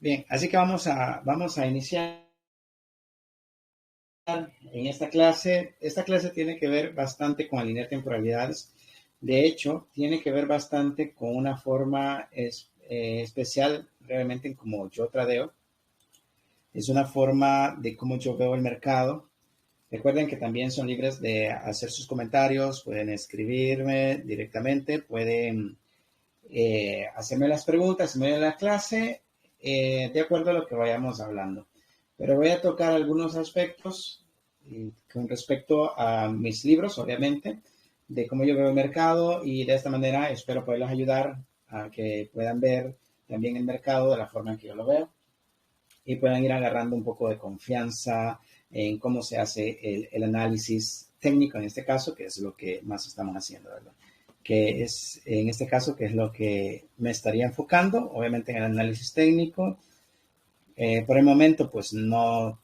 Bien, así que vamos a iniciar en esta clase. Esta clase tiene que ver bastante con alinear temporalidades. De hecho, tiene que ver bastante con una forma especial realmente en cómo yo tradeo. Es una forma de cómo yo veo el mercado. Recuerden que también son libres de hacer sus comentarios, pueden escribirme directamente, pueden hacerme las preguntas en medio de la clase de acuerdo a lo que vayamos hablando. Pero voy a tocar algunos aspectos con respecto a mis libros, obviamente, de cómo yo veo el mercado y de esta manera espero poderles ayudar a que puedan ver también el mercado de la forma en que yo lo veo y puedan ir agarrando un poco de confianza en cómo se hace el análisis técnico en este caso, que es lo que más estamos haciendo, ¿verdad? Que es en este caso, que es lo que me estaría enfocando, obviamente en el análisis técnico. Por el momento, pues no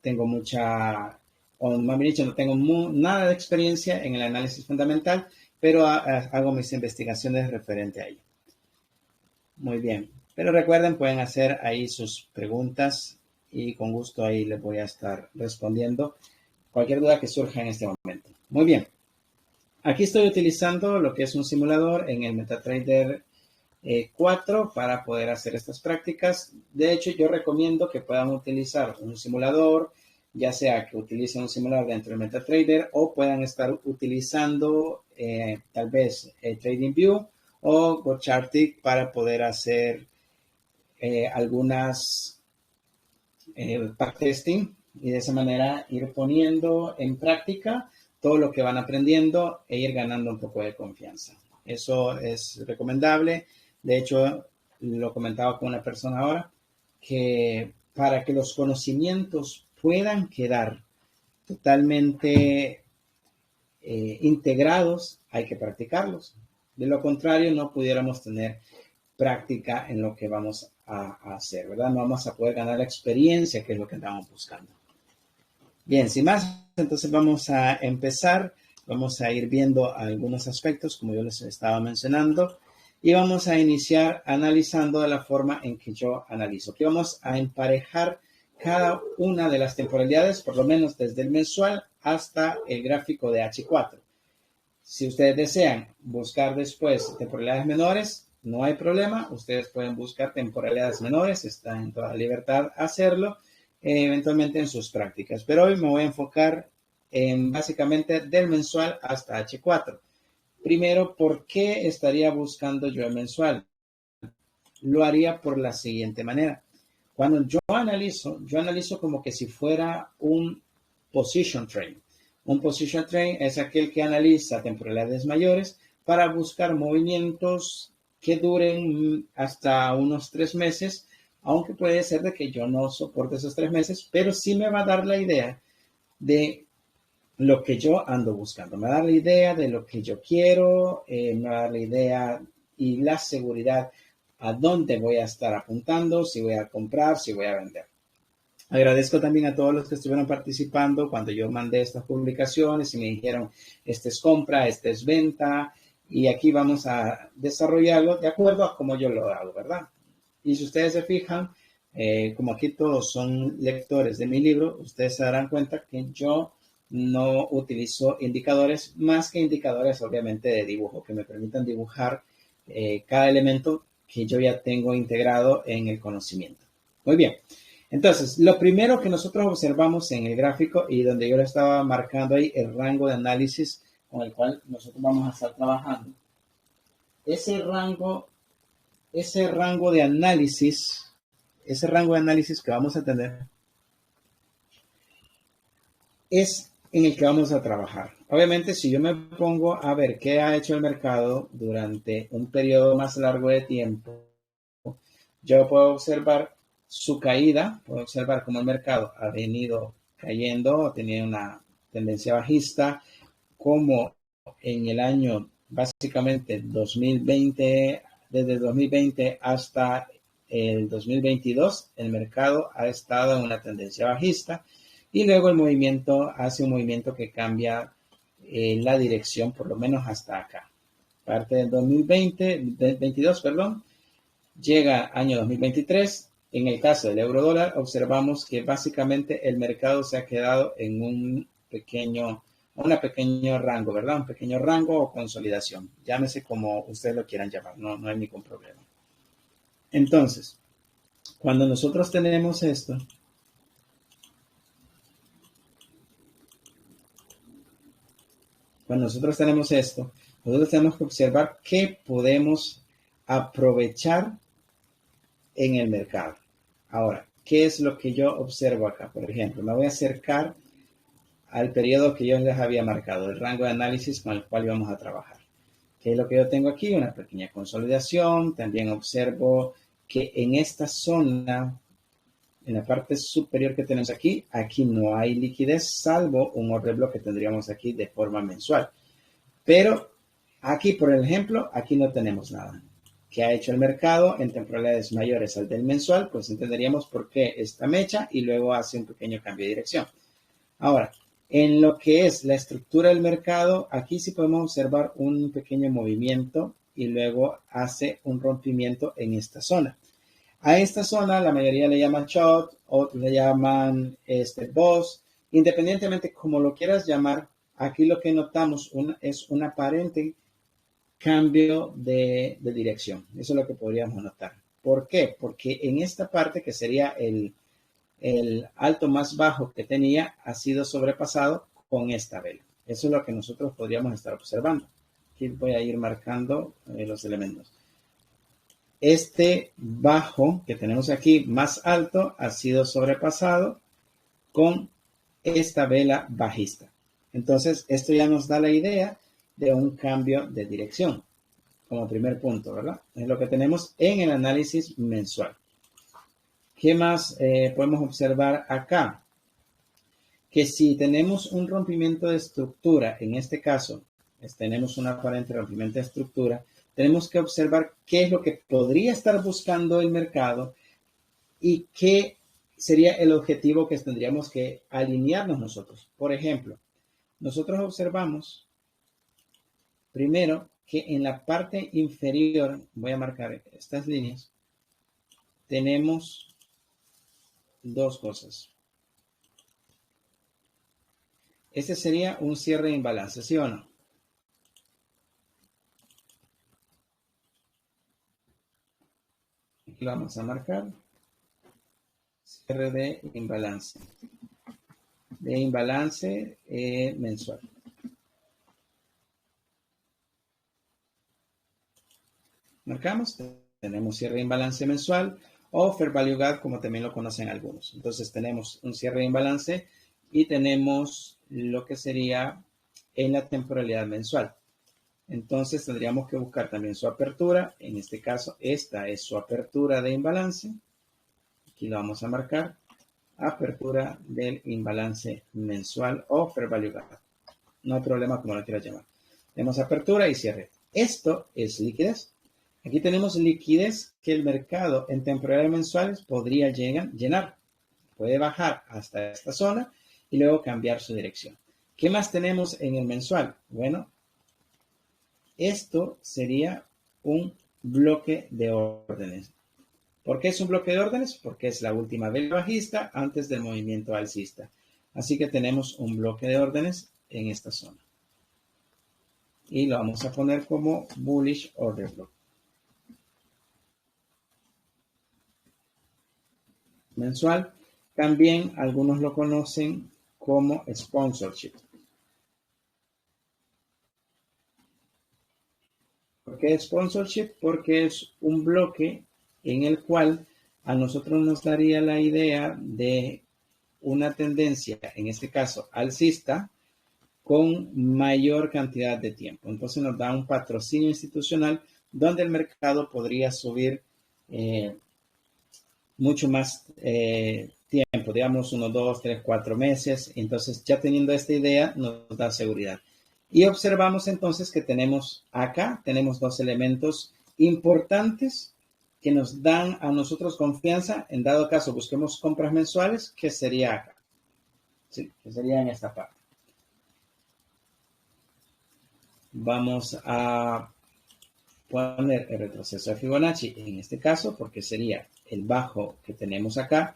tengo mucha, o más bien dicho, no tengo nada de experiencia en el análisis fundamental, pero hago mis investigaciones referente a ello. Muy bien. Pero recuerden, pueden hacer ahí sus preguntas y con gusto ahí les voy a estar respondiendo cualquier duda que surja en este momento. Muy bien. Aquí estoy utilizando lo que es un simulador en el MetaTrader 4 para poder hacer estas prácticas. De hecho, yo recomiendo que puedan utilizar un simulador, ya sea que utilicen un simulador dentro del MetaTrader o puedan estar utilizando tal vez TradingView o GoChartic para poder hacer algunas backtesting y de esa manera ir poniendo en práctica todo lo que van aprendiendo e ir ganando un poco de confianza. Eso es recomendable. De hecho, lo comentaba con una persona ahora, que para que los conocimientos puedan quedar totalmente integrados, hay que practicarlos. De lo contrario, no pudiéramos tener práctica en lo que vamos a hacer, ¿verdad? No vamos a poder ganar la experiencia, que es lo que estamos buscando. Bien, sin más, entonces vamos a empezar. Vamos a ir viendo algunos aspectos, como yo les estaba mencionando, y vamos a iniciar analizando de la forma en que yo analizo. Aquí vamos a emparejar cada una de las temporalidades, por lo menos desde el mensual hasta el gráfico de H4. Si ustedes desean buscar después temporalidades menores, no hay problema. Ustedes pueden buscar temporalidades menores, están en toda libertad a hacerlo, eventualmente en sus prácticas. Pero hoy me voy a enfocar en básicamente del mensual hasta H4. Primero, ¿por qué estaría buscando yo el mensual? Lo haría por la siguiente manera. Cuando yo analizo como que si fuera un position trade. Un position trade es aquel que analiza temporalidades mayores para buscar movimientos que duren hasta unos 3 meses, aunque puede ser de que yo no soporte esos 3 meses, pero sí me va a dar la idea de lo que yo ando buscando. Me va a dar la idea de lo que yo quiero, me va a dar la idea y la seguridad a dónde voy a estar apuntando, si voy a comprar, si voy a vender. Agradezco también a todos los que estuvieron participando cuando yo mandé estas publicaciones y me dijeron, este es compra, este es venta, y aquí vamos a desarrollarlo de acuerdo a cómo yo lo hago, ¿verdad? Y si ustedes se fijan, como aquí todos son lectores de mi libro, ustedes se darán cuenta que yo no utilizo indicadores más que indicadores obviamente de dibujo, que me permitan dibujar cada elemento que yo ya tengo integrado en el conocimiento. Muy bien. Entonces, lo primero que nosotros observamos en el gráfico y donde yo le estaba marcando ahí el rango de análisis con el cual nosotros vamos a estar trabajando. Ese rango de análisis que vamos a tener es en el que vamos a trabajar. Obviamente, si yo me pongo a ver qué ha hecho el mercado durante un periodo más largo de tiempo, yo puedo observar su caída, puedo observar cómo el mercado ha venido cayendo, tenía una tendencia bajista, como en el año básicamente 2020, desde el 2020 hasta el 2022, el mercado ha estado en una tendencia bajista y luego el movimiento hace un movimiento que cambia la dirección, por lo menos hasta acá. Parte del 2022, perdón, llega año 2023, En el caso del euro dólar, observamos que básicamente el mercado se ha quedado en un pequeño rango, ¿verdad? Un pequeño rango o consolidación. Llámese como ustedes lo quieran llamar, no hay ningún problema. Entonces, cuando nosotros tenemos esto, nosotros tenemos que observar qué podemos aprovechar en el mercado. Ahora, ¿qué es lo que yo observo acá? Por ejemplo, me voy a acercar al periodo que yo les había marcado, el rango de análisis con el cual vamos a trabajar. ¿Qué es lo que yo tengo aquí? Una pequeña consolidación. También observo que en esta zona, en la parte superior que tenemos aquí no hay liquidez, salvo un order block que tendríamos aquí de forma mensual. Pero aquí, por ejemplo, aquí no tenemos nada. ¿Qué ha hecho el mercado en temporalidades mayores al del mensual? Pues entenderíamos por qué esta mecha y luego hace un pequeño cambio de dirección. Ahora, en lo que es la estructura del mercado, aquí sí podemos observar un pequeño movimiento y luego hace un rompimiento en esta zona. A esta zona la mayoría le llaman short, otros le llaman boss. Independientemente como lo quieras llamar, aquí lo que notamos es un aparente cambio de dirección. Eso es lo que podríamos notar. ¿Por qué? Porque en esta parte que sería el alto más bajo que tenía ha sido sobrepasado con esta vela. Eso es lo que nosotros podríamos estar observando. Aquí voy a ir marcando los elementos. Este bajo que tenemos aquí más alto ha sido sobrepasado con esta vela bajista. Entonces, esto ya nos da la idea de un cambio de dirección como primer punto, ¿verdad? Es lo que tenemos en el análisis mensual. ¿Qué más podemos observar acá? Que si tenemos un rompimiento de estructura, en este caso, tenemos un aparente rompimiento de estructura, tenemos que observar qué es lo que podría estar buscando el mercado y qué sería el objetivo que tendríamos que alinearnos nosotros. Por ejemplo, nosotros observamos primero que en la parte inferior, voy a marcar estas líneas, tenemos dos cosas. Este sería un cierre de imbalance, ¿sí o no? Aquí lo vamos a marcar. Cierre de imbalance. De imbalance mensual. Marcamos. Tenemos cierre de imbalance mensual o Fair Value Gap, como también lo conocen algunos. Entonces tenemos un cierre de imbalance y tenemos lo que sería en la temporalidad mensual. Entonces tendríamos que buscar también su apertura. En este caso, esta es su apertura de imbalance. Aquí lo vamos a marcar. Apertura del imbalance mensual o Fair Value Gap. No hay problema como lo quieras llamar. Tenemos apertura y cierre. Esto es liquidez. Aquí tenemos liquidez que el mercado en temporalidades mensuales podría llenar. Puede bajar hasta esta zona y luego cambiar su dirección. ¿Qué más tenemos en el mensual? Bueno, esto sería un bloque de órdenes. ¿Por qué es un bloque de órdenes? Porque es la última vela bajista antes del movimiento alcista. Así que tenemos un bloque de órdenes en esta zona. Y lo vamos a poner como bullish order block. Mensual. También algunos lo conocen como sponsorship. ¿Por qué sponsorship? Porque es un bloque en el cual a nosotros nos daría la idea de una tendencia, en este caso alcista, con mayor cantidad de tiempo. Entonces nos da un patrocinio institucional donde el mercado podría subir mucho más tiempo, digamos 1, 2, 3, 4 meses. Entonces ya teniendo esta idea nos da seguridad. Y observamos entonces que tenemos dos elementos importantes que nos dan a nosotros confianza. En dado caso busquemos compras mensuales, que sería acá. Sí, que sería en esta parte. Vamos a poner el retroceso de Fibonacci en este caso porque sería el bajo que tenemos acá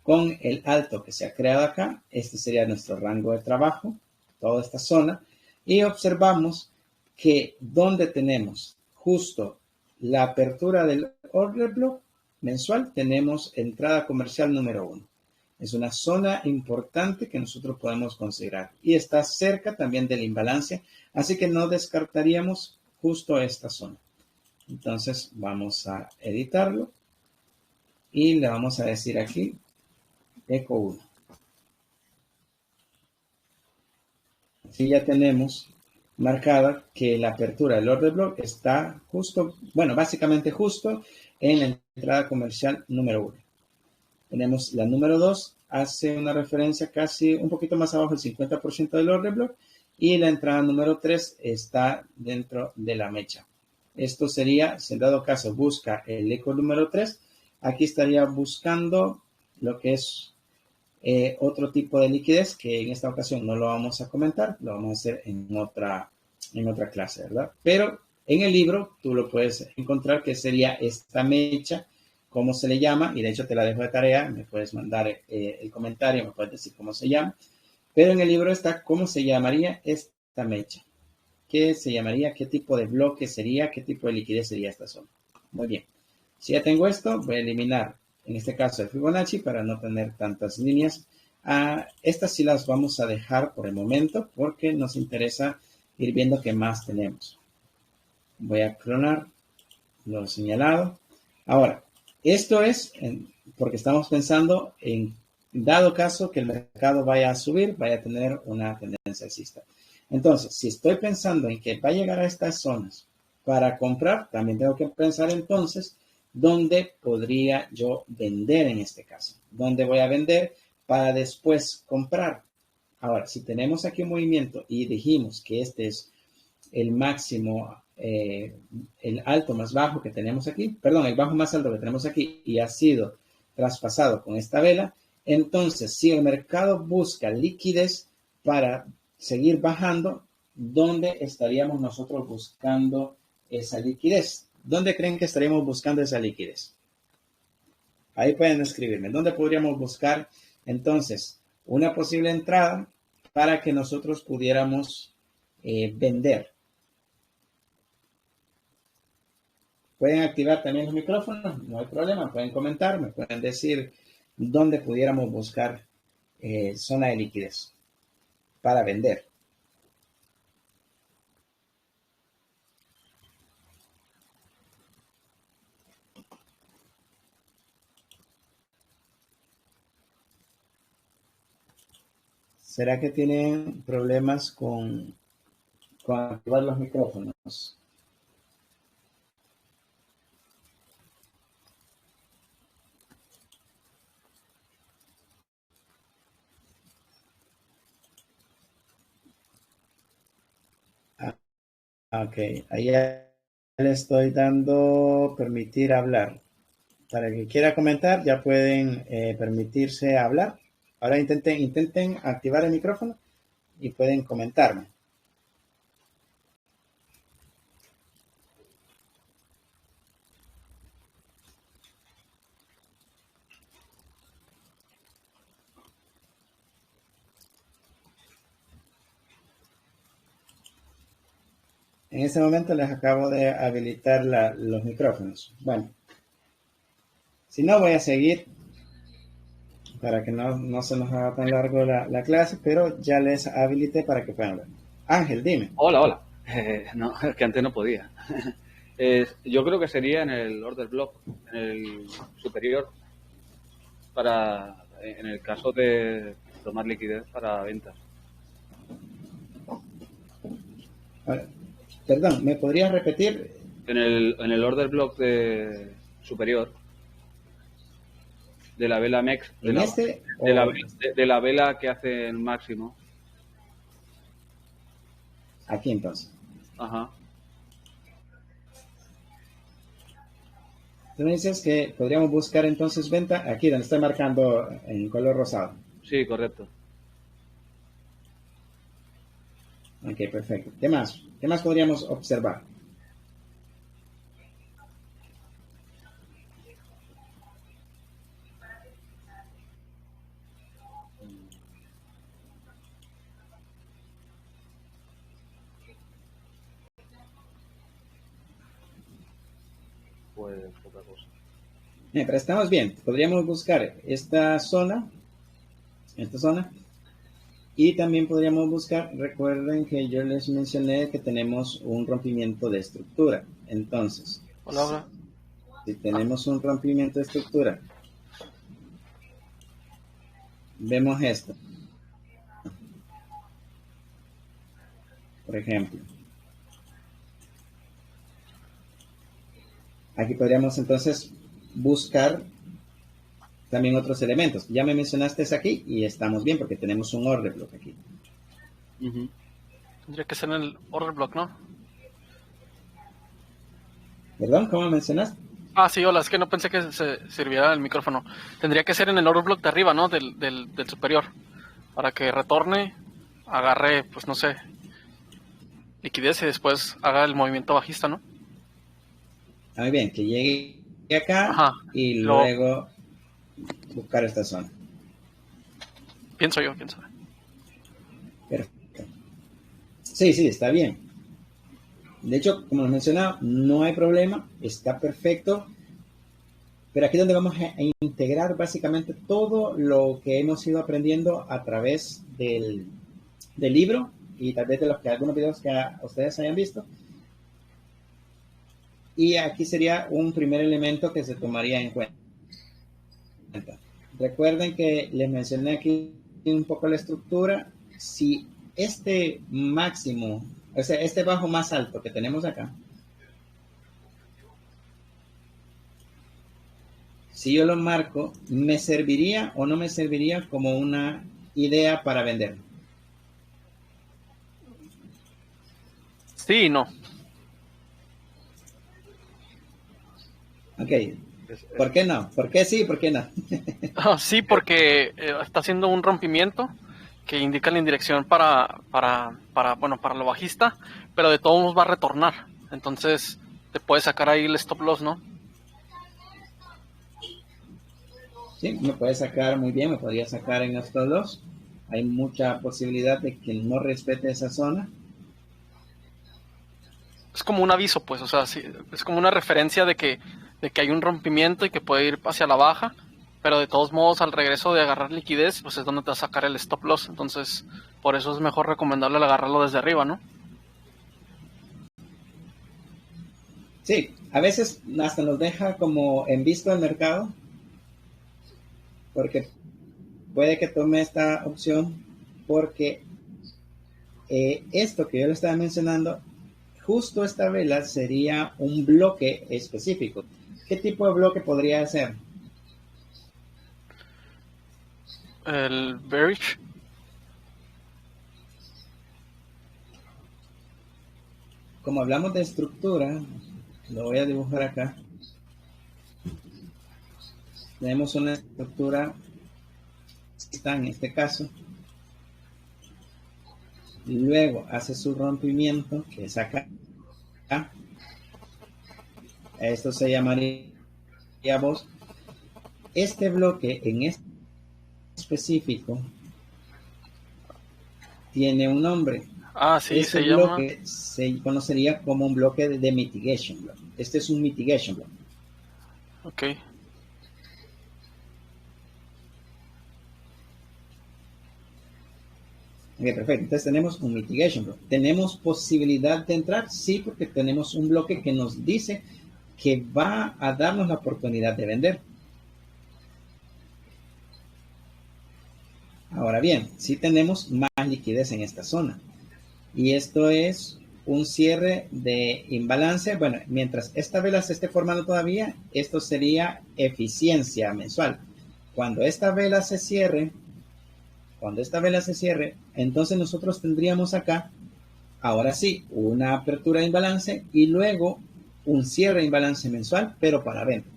con el alto que se ha creado acá. Este sería nuestro rango de trabajo, toda esta zona. Y observamos que donde tenemos justo la apertura del order block mensual, tenemos entrada comercial número 1. Es una zona importante que nosotros podemos considerar y está cerca también del imbalance, así que no descartaríamos justo esta zona. Entonces vamos a editarlo y le vamos a decir aquí eco 1. Así ya tenemos marcada que la apertura del order block está justo, bueno, básicamente justo en la entrada comercial número 1. Tenemos la número 2, hace una referencia casi un poquito más abajo, el 50% del order block, y la entrada número 3 está dentro de la mecha. Esto sería, si en dado caso busca el eco número 3, aquí estaría buscando lo que es otro tipo de liquidez, que en esta ocasión no lo vamos a comentar, lo vamos a hacer en otra clase, ¿verdad? Pero en el libro tú lo puedes encontrar que sería esta mecha, cómo se le llama, y de hecho te la dejo de tarea, me puedes mandar el comentario, me puedes decir cómo se llama, pero en el libro está cómo se llamaría esta mecha, qué se llamaría, qué tipo de bloque sería, qué tipo de liquidez sería esta zona. Muy bien, si ya tengo esto, voy a eliminar en este caso el Fibonacci para no tener tantas líneas. Estas sí las vamos a dejar por el momento porque nos interesa ir viendo qué más tenemos. Voy a clonar lo señalado. Ahora, esto es porque estamos pensando en dado caso que el mercado vaya a subir, vaya a tener una tendencia alcista. Entonces, si estoy pensando en que va a llegar a estas zonas para comprar, también tengo que pensar entonces dónde podría yo vender en este caso. ¿Dónde voy a vender para después comprar? Ahora, si tenemos aquí un movimiento y dijimos que este es el máximo, el alto más bajo que tenemos aquí, perdón, el bajo más alto que tenemos aquí y ha sido traspasado con esta vela, entonces si el mercado busca liquidez para seguir bajando, ¿dónde estaríamos nosotros buscando esa liquidez? ¿Dónde creen que estaríamos buscando esa liquidez? Ahí pueden escribirme. ¿Dónde podríamos buscar entonces una posible entrada para que nosotros pudiéramos vender? Pueden activar también los micrófonos, no hay problema, pueden comentar, me pueden decir dónde pudiéramos buscar zona de liquidez para vender. ¿Será que tienen problemas con activar los micrófonos? Ok, ahí ya le estoy dando permitir hablar. Para el que quiera comentar, ya pueden permitirse hablar. Ahora intenten activar el micrófono y pueden comentarme. En este momento les acabo de habilitar los micrófonos. Bueno, si no voy a seguir para que no se nos haga tan largo la clase, pero ya les habilité para que puedan ver. Ángel, dime. Hola, hola. No, es que antes no podía. Yo creo que sería en el order block, en el superior, en el caso de tomar liquidez para ventas. Perdón, ¿me podrías repetir? En el order block superior de la vela MEX, ¿En este? de la vela que hace el máximo. Aquí entonces. Ajá. Tú me dices que podríamos buscar entonces venta aquí donde estoy marcando en color rosado. Sí, correcto. Ok, perfecto. ¿Qué más? ¿Qué más podríamos observar? tampoco es poca cosa. Pero estamos bien. Podríamos buscar esta zona, y también podríamos buscar, recuerden que yo les mencioné que tenemos un rompimiento de estructura. Entonces, Hola. si tenemos un rompimiento de estructura, vemos esto. Por ejemplo, aquí podríamos entonces buscar también otros elementos. Ya me mencionaste aquí y estamos bien porque tenemos un order block aquí. Tendría que ser en el order block, ¿no? ¿Perdón? ¿Cómo mencionaste? Ah, sí, hola, es que no pensé que se sirviera el micrófono. Tendría que ser en el order block de arriba, ¿no? Del superior. Para que retorne, agarre, pues no sé, liquidez y después haga el movimiento bajista, ¿no? Muy bien, que llegue acá. Ajá. Y luego buscar esta zona. Pienso yo. Perfecto. Sí, está bien. De hecho, como les mencionaba, no hay problema, está perfecto. Pero aquí es donde vamos a integrar básicamente todo lo que hemos ido aprendiendo a través del libro y tal vez de algunos videos que ustedes hayan visto. Y aquí sería un primer elemento que se tomaría en cuenta. Recuerden que les mencioné aquí un poco la estructura. Si este máximo, o sea, este bajo más alto que tenemos acá, si yo lo marco, ¿me serviría o no me serviría como una idea para vender? Sí y no. Ok. ¿Por qué no? ¿Por qué sí? ¿Por qué no? Sí, porque está haciendo un rompimiento que indica la indirección para lo bajista, pero de todos modos va a retornar. Entonces te puede sacar ahí el stop loss, ¿no? Sí, me puede sacar muy bien, me podría sacar en estos dos. Hay mucha posibilidad de que no respete esa zona. Es como un aviso, pues, o sea, sí, es como una referencia de que hay un rompimiento y que puede ir hacia la baja, pero de todos modos al regreso de agarrar liquidez, pues es donde te va a sacar el stop loss. Entonces, por eso es mejor recomendable agarrarlo desde arriba, ¿no? Sí, a veces hasta nos deja como en visto al mercado, porque puede que tome esta opción, porque esto que yo le estaba mencionando, justo esta vela sería un bloque específico. ¿Qué tipo de bloque podría ser? El bearish. Como hablamos de estructura, lo voy a dibujar acá. Tenemos una estructura, está en este caso. Luego hace su rompimiento, que es acá. Esto se llamaría vos. Este bloque en este específico tiene un nombre. Ah, sí, este bloque se conocería como un bloque de mitigation block. Este es un mitigation block. Ok. Ok, perfecto. Entonces tenemos un mitigation block. ¿Tenemos posibilidad de entrar? Sí, porque tenemos un bloque que nos dice que va a darnos la oportunidad de vender. Ahora bien, sí tenemos más liquidez en esta zona. Y esto es un cierre de imbalance. Bueno, mientras esta vela se esté formando todavía, esto sería eficiencia mensual. Cuando esta vela se cierre, entonces nosotros tendríamos acá, ahora sí, una apertura de imbalance y luego un cierre de imbalance mensual, pero para venta.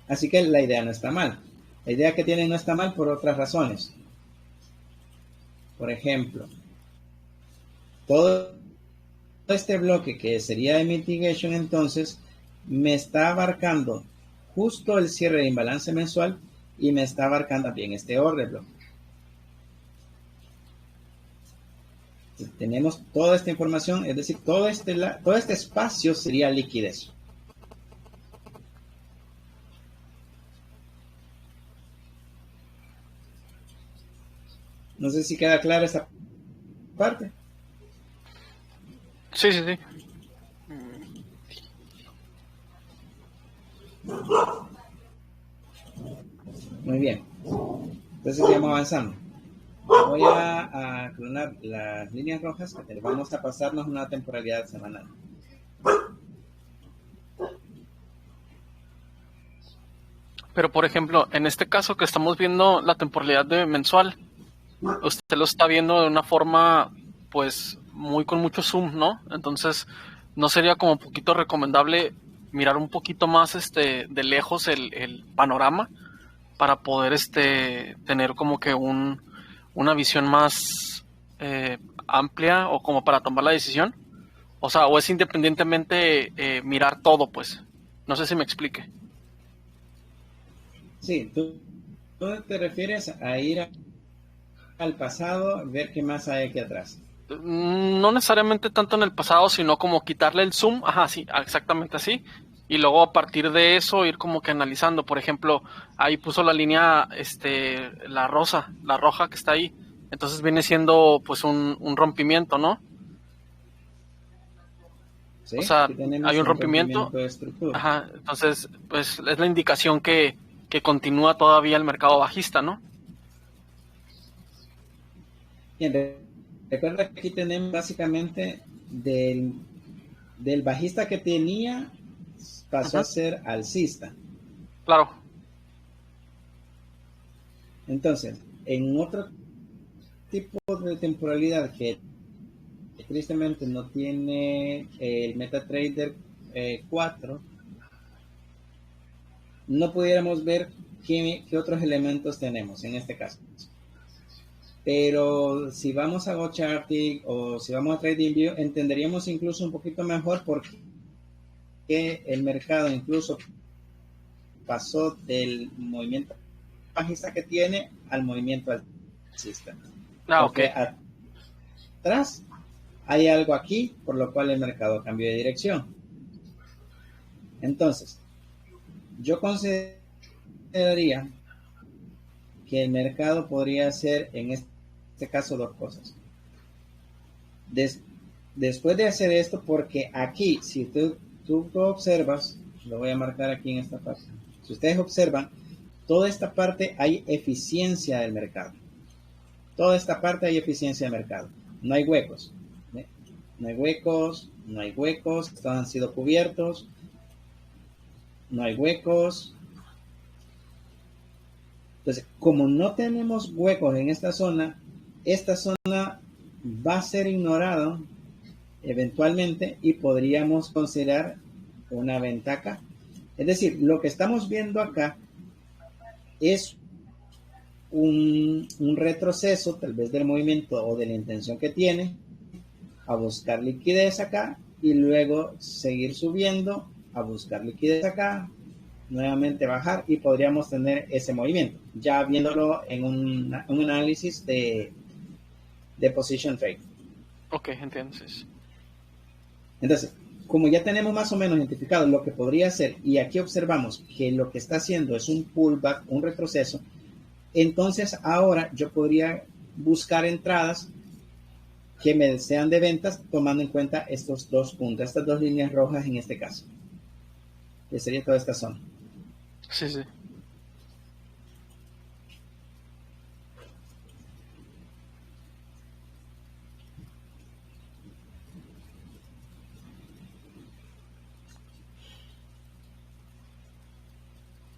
Así que la idea no está mal. La idea que tienen no está mal por otras razones. Por ejemplo, todo este bloque que sería de mitigation, entonces, me está abarcando justo el cierre de imbalance mensual y me está abarcando también este order block. Tenemos toda esta información, es decir, todo este espacio sería liquidez. No sé si queda clara esa parte. Sí, sí, sí. Muy bien. Entonces seguimos avanzando. Voy a clonar las líneas rojas que vamos a pasarnos una temporalidad semanal. Pero, por ejemplo, en este caso que estamos viendo la temporalidad de mensual, usted lo está viendo de una forma, pues, con mucho zoom, ¿no? Entonces, ¿no sería como un poquito recomendable mirar un poquito más de lejos el panorama para poder tener como que una visión más amplia o como para tomar la decisión? O sea, o es independientemente mirar todo, pues. No sé si me explique. Sí, tú te refieres a ir al pasado, ver qué más hay aquí atrás. No necesariamente tanto en el pasado, sino como quitarle el zoom, ajá, sí, exactamente así, y luego a partir de eso ir como que analizando. Por ejemplo, ahí puso la línea, la roja que está ahí, entonces viene siendo pues un rompimiento, ¿no? ¿Sí? O sea, Aquí hay tenemos un un rompimiento, rompimiento de estructura. ajá, entonces pues es la indicación que continúa todavía el mercado bajista, ¿no? Bien, recuerda que aquí tenemos básicamente del bajista que tenía, pasó a ser alcista. Claro. Entonces, en otro tipo de temporalidad que tristemente no tiene el MetaTrader 4, no pudiéramos ver qué otros elementos tenemos en este caso. Pero si vamos a GoCharting o si vamos a TradingView, entenderíamos incluso un poquito mejor por qué el mercado incluso pasó del movimiento bajista que tiene al movimiento alcista. Porque Ok. atrás hay algo aquí, por lo cual el mercado cambió de dirección. Entonces, yo consideraría que el mercado podría hacer en este caso dos cosas. Después de hacer esto, porque aquí, si tú observas, lo voy a marcar aquí en esta parte, si ustedes observan, toda esta parte hay eficiencia del mercado. Toda esta parte hay eficiencia del mercado. No hay huecos. ¿eh? No hay huecos, no hay huecos, estos han sido cubiertos, no hay huecos. Entonces, como no tenemos huecos en esta zona va a ser ignorada eventualmente y podríamos considerar una ventaja. Es decir, lo que estamos viendo acá es un retroceso, tal vez del movimiento o de la intención que tiene, a buscar liquidez acá y luego seguir subiendo, a buscar liquidez acá, nuevamente bajar y podríamos tener ese movimiento, ya viéndolo en un análisis de position trade. Ok, entiendo. Sí. Entonces, como ya tenemos más o menos identificado lo que podría hacer y aquí observamos que lo que está haciendo es un pullback, un retroceso, entonces ahora yo podría buscar entradas que me sean de ventas tomando en cuenta estos dos puntos, estas dos líneas rojas en este caso, que sería toda esta zona. Sí, sí.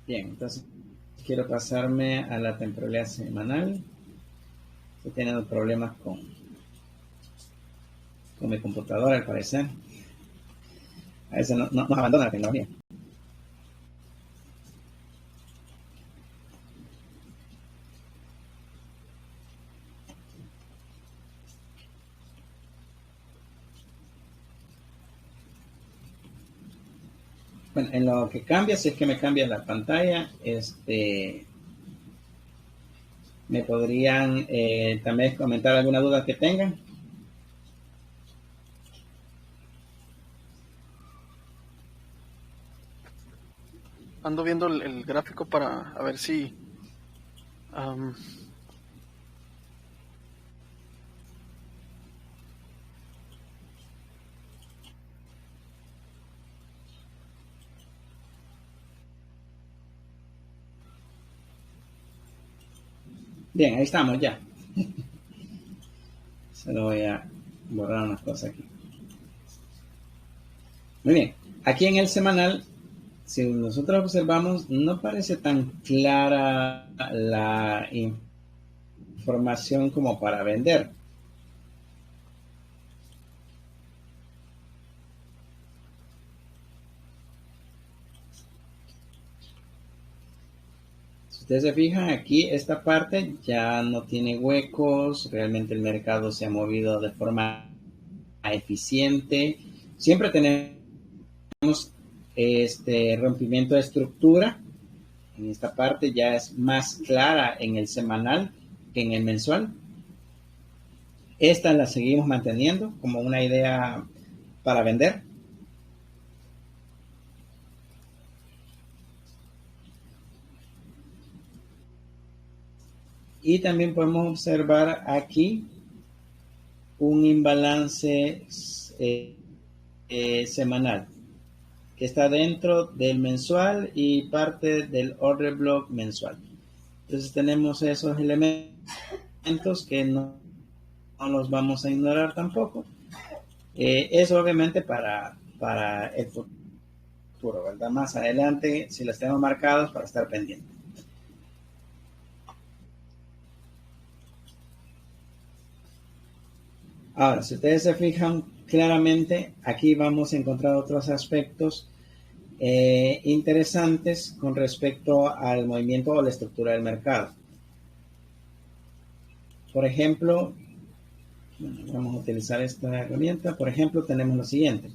Bien, entonces quiero pasarme a la temporalidad semanal. Estoy teniendo problemas con mi computadora, al parecer. A veces nos abandona la tecnología. Bueno, en lo que cambia, si es que me cambia la pantalla, me podrían también comentar alguna duda que tengan. ando viendo el gráfico para a ver si... am, Bien, ahí estamos ya. Solo voy a borrar unas cosas aquí. Muy bien. Aquí en el semanal, si nosotros observamos, no parece tan clara la información como para vender. Si ustedes se fijan, aquí esta parte ya no tiene huecos, realmente el mercado se ha movido de forma eficiente. Siempre tenemos este rompimiento de estructura. En esta parte ya es más clara en el semanal que en el mensual. Esta la seguimos manteniendo como una idea para vender. Y también podemos observar aquí un imbalance semanal que está dentro del mensual y parte del order block mensual. Entonces tenemos esos elementos que no los vamos a ignorar tampoco. Eso obviamente para el futuro, ¿verdad? Más adelante, si los tenemos marcados, para estar pendientes. Ahora, si ustedes se fijan claramente, aquí vamos a encontrar otros aspectos interesantes con respecto al movimiento o la estructura del mercado. Por ejemplo, vamos a utilizar esta herramienta. Por ejemplo, tenemos lo siguiente.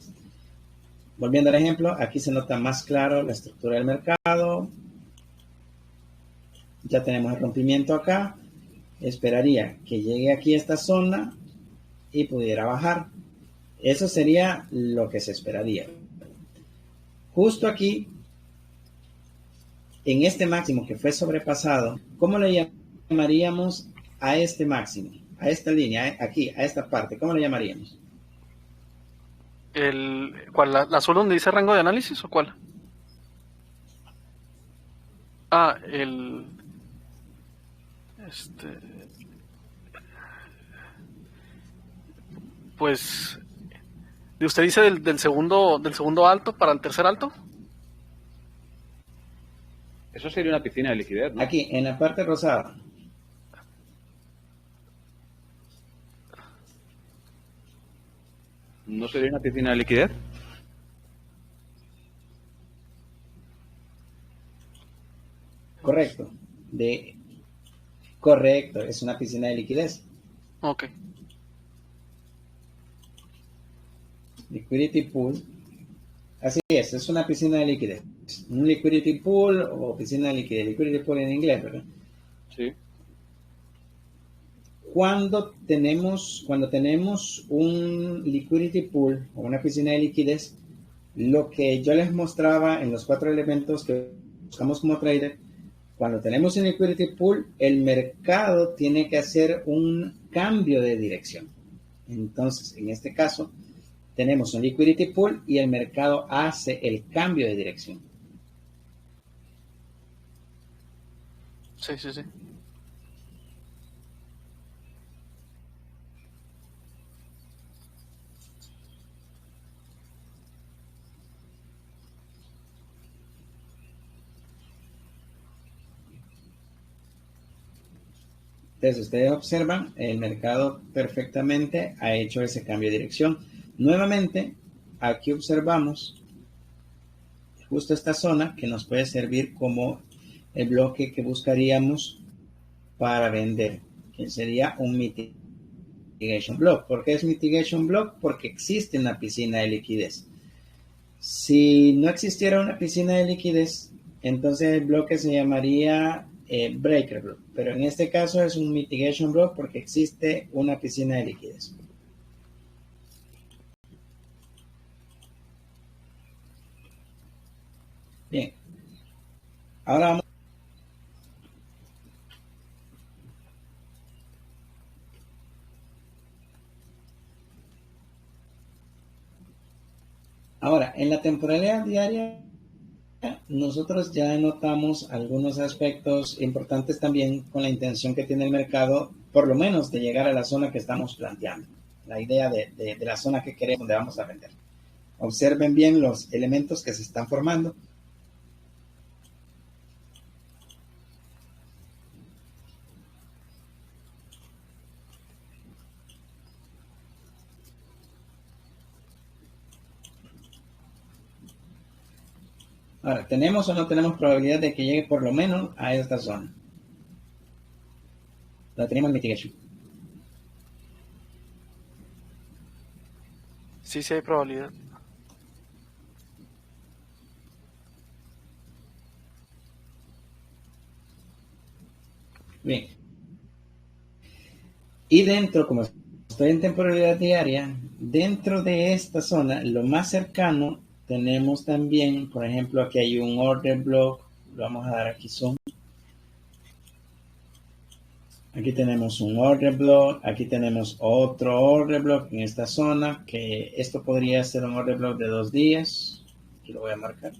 Volviendo al ejemplo, aquí se nota más claro la estructura del mercado. Ya tenemos el rompimiento acá. Esperaría que llegue aquí a esta zona y pudiera bajar. Eso sería lo que se esperaría. Justo aquí, en este máximo que fue sobrepasado, ¿cómo le llamaríamos a este máximo? A esta línea, aquí, a esta parte, ¿cómo le llamaríamos? ¿Cuál? ¿La azul donde dice rango de análisis o cuál? Ah, pues, ¿de usted dice del segundo alto para el tercer alto? Eso sería una piscina de liquidez, ¿no? Aquí, en la parte rosada. ¿No sería una piscina de liquidez? Correcto. Correcto, es una piscina de liquidez. Ok. Liquidity pool. Así es una piscina de liquidez. Un liquidity pool o piscina de liquidez. Liquidity pool en inglés, ¿verdad? Sí. Cuando tenemos un liquidity pool o una piscina de liquidez, lo que yo les mostraba en los 4 elementos que buscamos como trader, cuando tenemos un liquidity pool, el mercado tiene que hacer un cambio de dirección. Entonces, en este caso, tenemos un liquidity pool y el mercado hace el cambio de dirección. Sí. Entonces, ustedes observan, el mercado perfectamente ha hecho ese cambio de dirección. Nuevamente, aquí observamos justo esta zona que nos puede servir como el bloque que buscaríamos para vender, que sería un mitigation block. ¿Por qué es mitigation block? Porque existe una piscina de liquidez. Si no existiera una piscina de liquidez, entonces el bloque se llamaría breaker block, pero en este caso es un mitigation block porque existe una piscina de liquidez. Bien, Ahora vamos. Ahora, en la temporalidad diaria, nosotros ya notamos algunos aspectos importantes también con la intención que tiene el mercado, por lo menos de llegar a la zona que estamos planteando, la idea de la zona que queremos, donde vamos a vender. Observen bien los elementos que se están formando. Ahora, ¿tenemos o no tenemos probabilidad de que llegue por lo menos a esta zona? La tenemos en mitigation. Sí, sí hay probabilidad. Bien. Y dentro, como estoy en temporalidad diaria, dentro de esta zona, lo más cercano, tenemos también, por ejemplo, aquí hay un order block. Lo vamos a dar aquí zoom. Aquí tenemos un order block, aquí tenemos otro order block en esta zona, que esto podría ser un order block de 2 días. Aquí lo voy a marcar.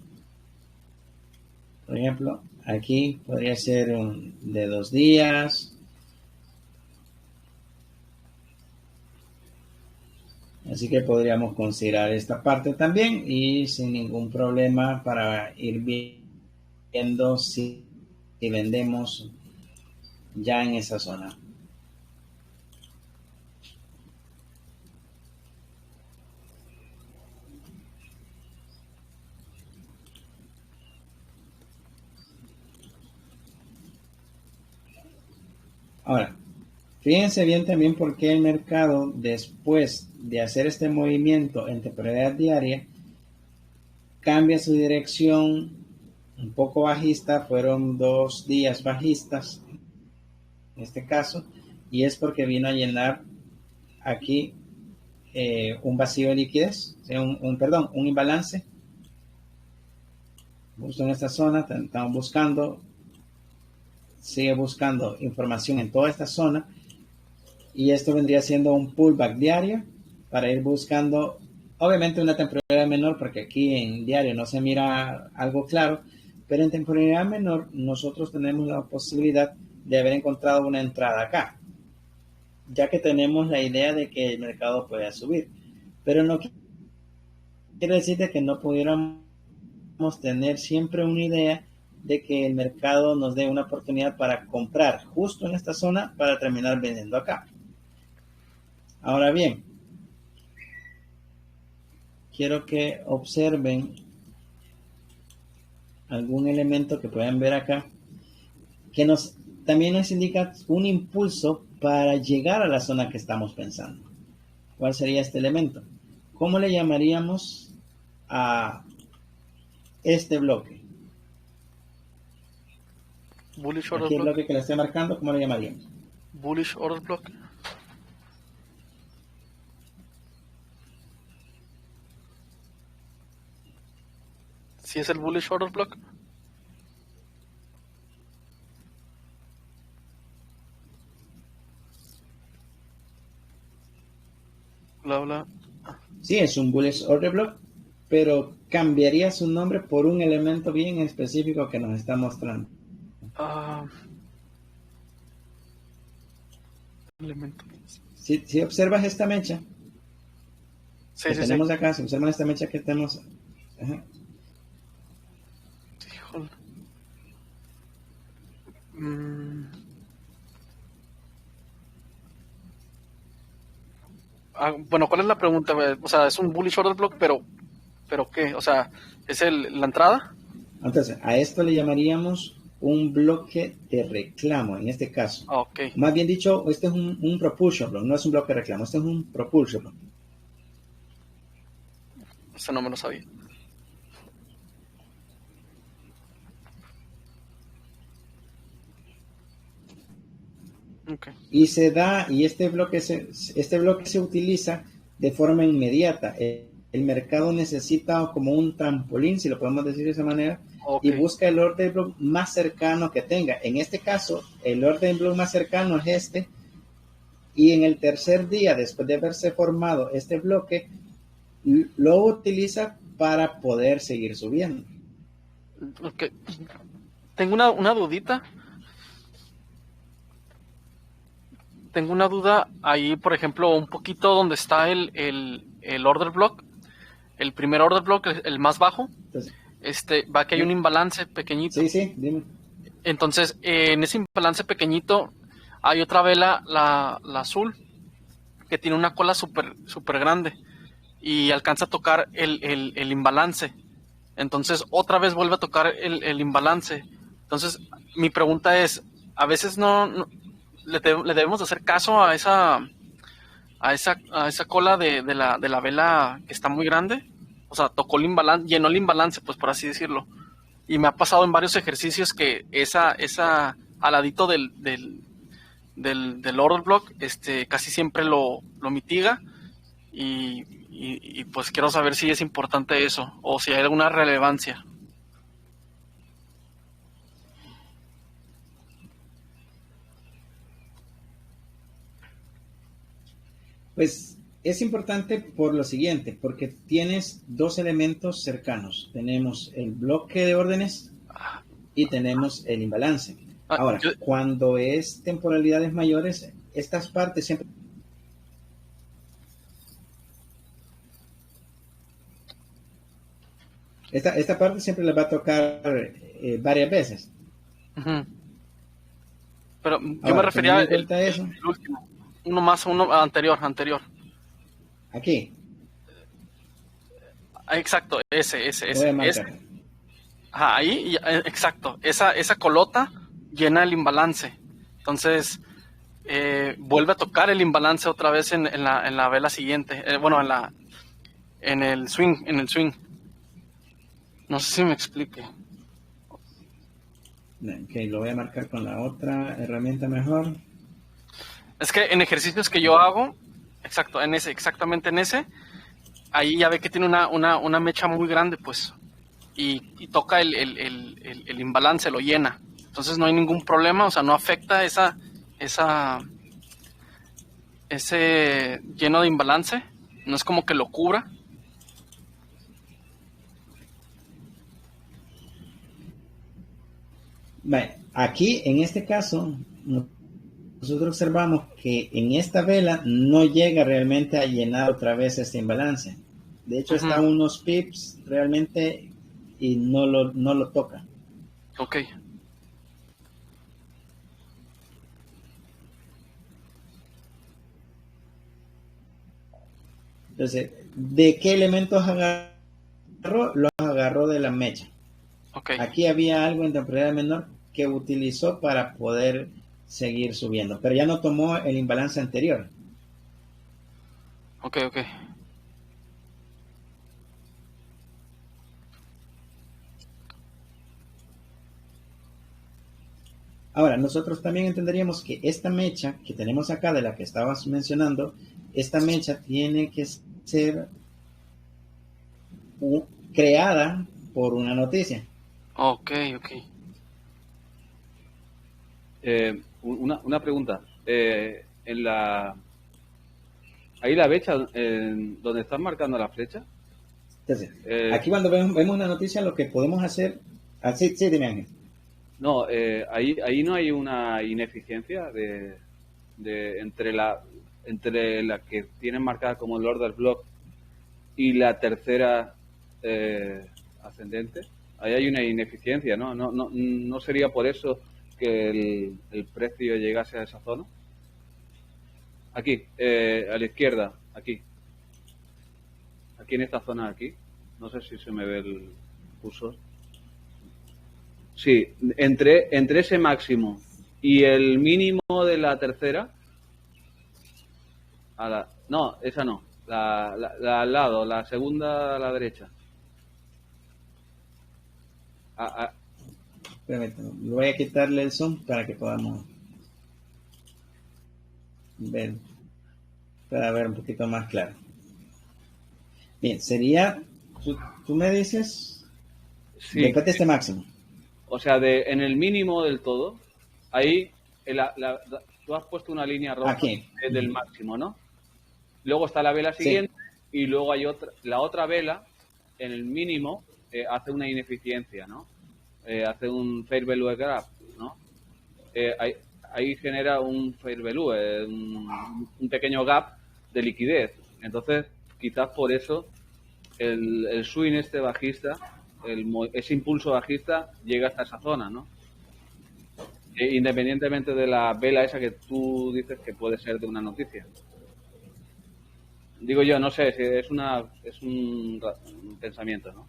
Por ejemplo, aquí podría ser un de 2 días. Así que podríamos considerar esta parte también y sin ningún problema para ir viendo si vendemos ya en esa zona. Ahora, fíjense bien también por qué el mercado, después de hacer este movimiento en temporalidad diaria, cambia su dirección un poco bajista. Fueron 2 días bajistas en este caso, y es porque vino a llenar aquí un vacío de liquidez, un imbalance. Justo en esta zona estamos buscando, sigue buscando información en toda esta zona, y esto vendría siendo un pullback diario para ir buscando, obviamente una temporalidad menor, porque aquí en diario no se mira algo claro, pero en temporalidad menor nosotros tenemos la posibilidad de haber encontrado una entrada acá, ya que tenemos la idea de que el mercado pueda subir, pero no quiere decir de que no pudiéramos tener siempre una idea de que el mercado nos dé una oportunidad para comprar justo en esta zona para terminar vendiendo acá. Ahora bien, quiero que observen algún elemento que puedan ver acá, que también nos indica un impulso para llegar a la zona que estamos pensando. ¿Cuál sería este elemento? ¿Cómo le llamaríamos a este bloque? Bullish order Aquí el block. bloque que le estoy marcando, ¿cómo le llamaríamos? Bullish order block. ¿Sí es el bullish order block? Bla, bla. Sí, es un bullish order block, pero cambiaría su nombre por un elemento bien específico que nos está mostrando. Elemento. Si observas esta mecha Sí, que sí, tenemos sí. acá, si observan esta mecha que tenemos, Híjole. Bueno, ¿cuál es la pregunta? O sea, es un bullish order block, pero ¿qué? O sea, ¿es la entrada? entonces a esto le llamaríamos un bloque de reclamo en este caso. Ok. Más bien dicho, este es un propulsion block, no es un bloque de reclamo, este es un propulsion block. Eso no me lo sabía. Okay. Y se da, y este bloque se utiliza de forma inmediata. el mercado necesita como un trampolín, si lo podemos decir de esa manera, Ok. y busca el order block más cercano que tenga. En este caso, el order block más cercano es este, y en el tercer día, después de haberse formado este bloque, lo utiliza para poder seguir subiendo. Ok. Tengo una dudita. Tengo una duda ahí, por ejemplo, un poquito donde está el order block. El primer order block, el más bajo. Entonces, Va que hay un imbalance pequeñito. sí, dime. Entonces, en ese imbalance pequeñito hay otra vela, la azul, que tiene una cola súper super grande y alcanza a tocar el imbalance. Entonces, otra vez vuelve a tocar el imbalance. Entonces, mi pregunta es, a veces no le debemos hacer caso a esa cola de la vela que está muy grande. O sea, tocó el imbalance, llenó el imbalance, pues por así decirlo. Y me ha pasado en varios ejercicios que esa al ladito del order block, casi siempre lo mitiga. Y pues quiero saber si es importante eso o si hay alguna relevancia. Pues es importante por lo siguiente, porque tienes dos elementos cercanos. Tenemos el bloque de órdenes y tenemos el imbalance. Ahora, cuando es temporalidades mayores, estas partes siempre... Esta parte siempre les va a tocar varias veces. Uh-huh. Pero yo ahora, me refería el último. Uno anterior. Aquí. Exacto, ese. Voy a marcar. Ajá, ahí, exacto. Esa colota llena el imbalance. Entonces, vuelve a tocar el imbalance otra vez en la vela siguiente. En el swing. No sé si me explique. Ok, lo voy a marcar con la otra herramienta mejor. Es que en ejercicios que yo hago, exactamente en ese, ahí ya ve que tiene una mecha muy grande, pues, y toca el imbalance, lo llena. Entonces no hay ningún problema, o sea, no afecta ese lleno de imbalance, no es como que lo cubra. Aquí, en este caso, nosotros observamos que en esta vela no llega realmente a llenar otra vez este imbalance. De hecho, está a unos pips realmente y no lo toca. Ok. Entonces, ¿de qué elementos agarró? Los agarró de la mecha. Okay. Aquí había algo en temporalidad menor que utilizó para poder seguir subiendo, pero ya no tomó el imbalance anterior. Ok. Ahora, nosotros también entenderíamos que esta mecha que tenemos acá, de la que estabas mencionando, esta mecha tiene que ser creada por una noticia. Ok. Una pregunta. Ahí la fecha, donde están marcando la flecha. Entonces, aquí cuando vemos una noticia, lo que podemos hacer... sí, dime, Ángel. No, ahí no hay una ineficiencia entre la que tienen marcada como el order block y la tercera ascendente. Ahí hay una ineficiencia, ¿no? No sería por eso que el precio llegase a esa zona. Aquí, a la izquierda, aquí en esta zona de aquí. No sé si se me ve el cursor. Sí, entre ese máximo y el mínimo de la tercera. No, esa no. La al lado, la segunda a la derecha. Permítame, voy a quitarle el zoom para que podamos ver, para ver un poquito más claro. Bien, sería, tú me dices, Sí, después de este máximo. o sea, en el mínimo del todo, ahí tú has puesto una línea roja Aquí. del máximo, ¿no? Luego está la vela Sí, siguiente y luego hay la otra vela en el mínimo hace una ineficiencia, ¿no? Hace un fair value gap, ¿no? Ahí genera un fair value, un pequeño gap de liquidez. Entonces, quizás por eso el swing este bajista, ese impulso bajista llega hasta esa zona, ¿no? Independientemente de la vela esa que tú dices que puede ser de una noticia. Digo yo, no sé, si es un pensamiento, ¿no?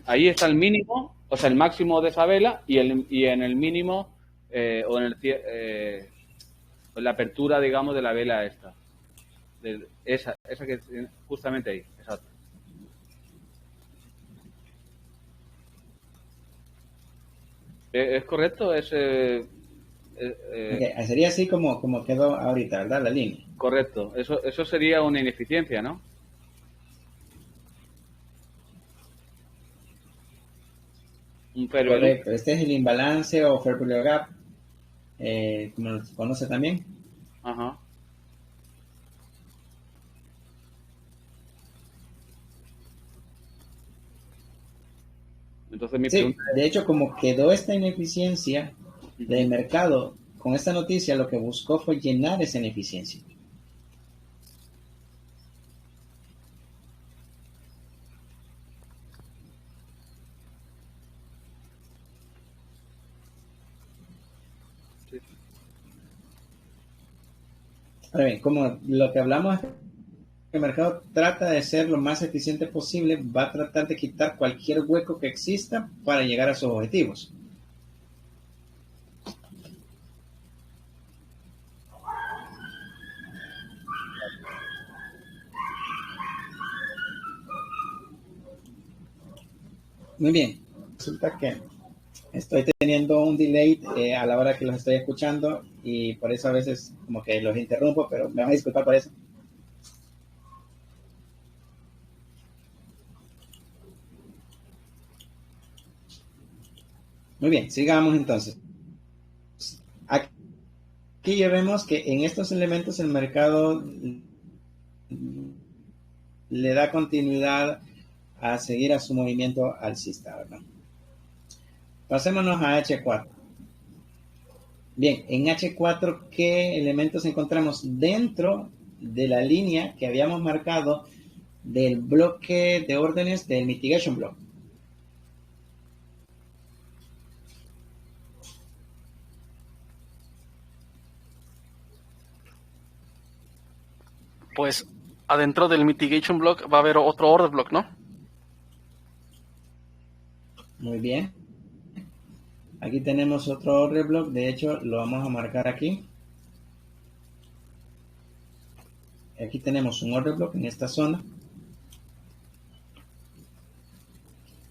Ahí está el mínimo, o sea, el máximo de esa vela y en el mínimo o en la apertura, digamos, de la vela esta. Esa que justamente ahí, exacto. ¿Es correcto? okay. Sería así como quedó ahorita, ¿verdad? La línea. Correcto. Eso sería una ineficiencia, ¿no? Un fair value. Correcto. Este es el imbalance o fair value gap, como se conoce también. Ajá. Entonces mi Sí, pregunta de hecho, como quedó esta ineficiencia del mercado, con esta noticia lo que buscó fue llenar esa ineficiencia. es... Ahora bien, como lo que hablamos es que el mercado trata de ser lo más eficiente posible, va a tratar de quitar cualquier hueco que exista para llegar a sus objetivos. Muy bien, resulta que estoy teniendo un delay a la hora que los estoy escuchando y por eso a veces como que los interrumpo, pero me van a disculpar por eso. Muy bien, sigamos entonces. Aquí ya vemos que en estos elementos el mercado le da continuidad a seguir a su movimiento alcista, ¿verdad? Pasémonos a H4. Bien, en H4, ¿qué elementos encontramos dentro de la línea que habíamos marcado del bloque de órdenes del mitigation block? Pues adentro del mitigation block va a haber otro order block, ¿no? Muy bien. Aquí tenemos otro order block, de hecho lo vamos a marcar aquí. Aquí tenemos un order block en esta zona.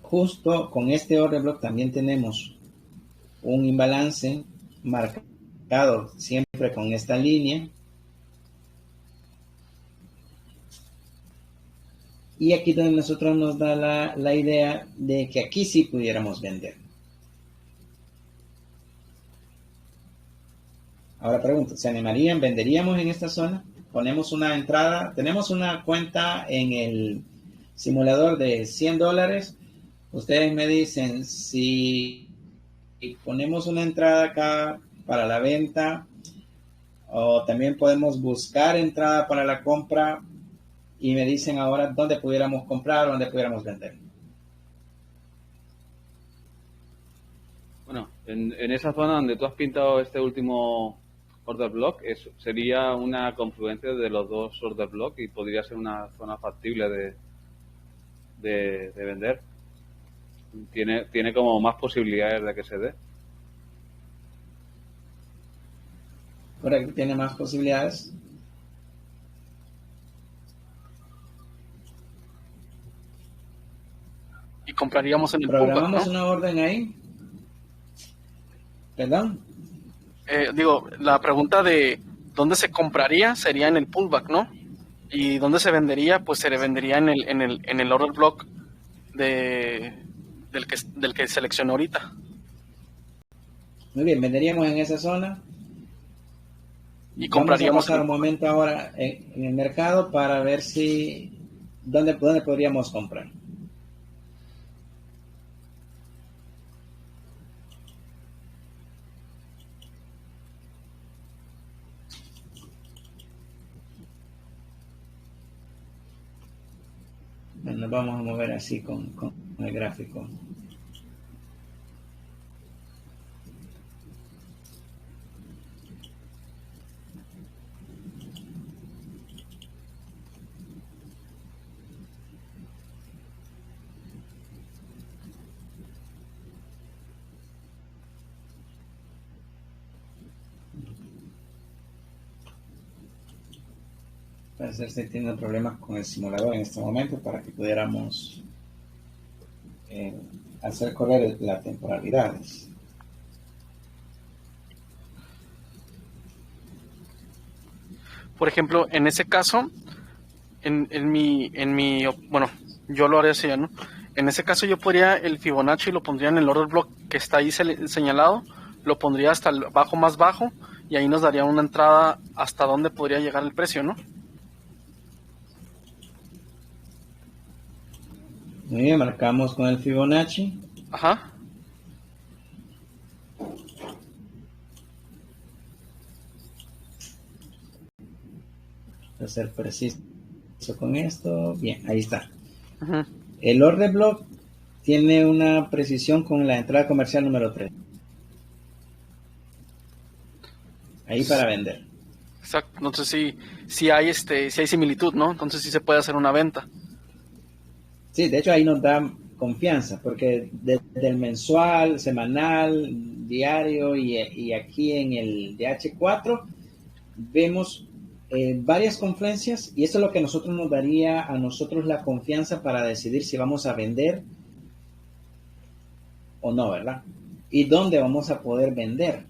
Justo con este order block también tenemos un imbalance marcado siempre con esta línea. Y aquí donde nosotros nos da la idea de que aquí sí pudiéramos vender. Ahora pregunto, ¿se animarían? ¿Venderíamos en esta zona? Ponemos una entrada, tenemos una cuenta en el simulador de $100. Ustedes me dicen si ponemos una entrada acá para la venta o también podemos buscar entrada para la compra y me dicen ahora dónde pudiéramos comprar o dónde pudiéramos vender. Bueno, en esa zona donde tú has pintado este último order block, sería una confluencia de los dos order block y podría ser una zona factible de vender. Tiene como más posibilidades de que se dé. Correcto, tiene más posibilidades. Y compraríamos en el Programamos pullback, ¿no? una orden ahí. ¿Perdón? Digo, la pregunta de ¿Dónde se compraría? Sería en el pullback, ¿no? Y dónde se vendería, pues se le vendería en el order block del que selecciono ahorita. Muy bien, venderíamos en esa zona. Y Vamos a compraríamos pasar un momento ahora en el mercado para ver si dónde podríamos comprar. Nos vamos a mover así con el gráfico. Parece que estoy teniendo problemas con el simulador en este momento para que pudiéramos hacer correr las temporalidades. Por ejemplo, en ese caso, bueno, yo lo haré así, ¿no? En ese caso yo podría el Fibonacci lo pondría en el order block que está ahí señalado, lo pondría hasta el bajo más bajo y ahí nos daría una entrada hasta dónde podría llegar el precio, ¿no? Muy bien, marcamos con el Fibonacci. Ajá. Para ser preciso con esto. Bien, ahí está. Uh-huh. El order block tiene una precisión con la entrada comercial número 3. Ahí para vender. Exacto. Entonces sí hay sí hay similitud, ¿no? Entonces sí se puede hacer una venta. Sí, de hecho ahí nos da confianza, porque desde el mensual, semanal, diario y aquí en el DH4 vemos varias confluencias y eso es lo que nos daría a nosotros la confianza para decidir si vamos a vender o no, ¿verdad? Y dónde vamos a poder vender.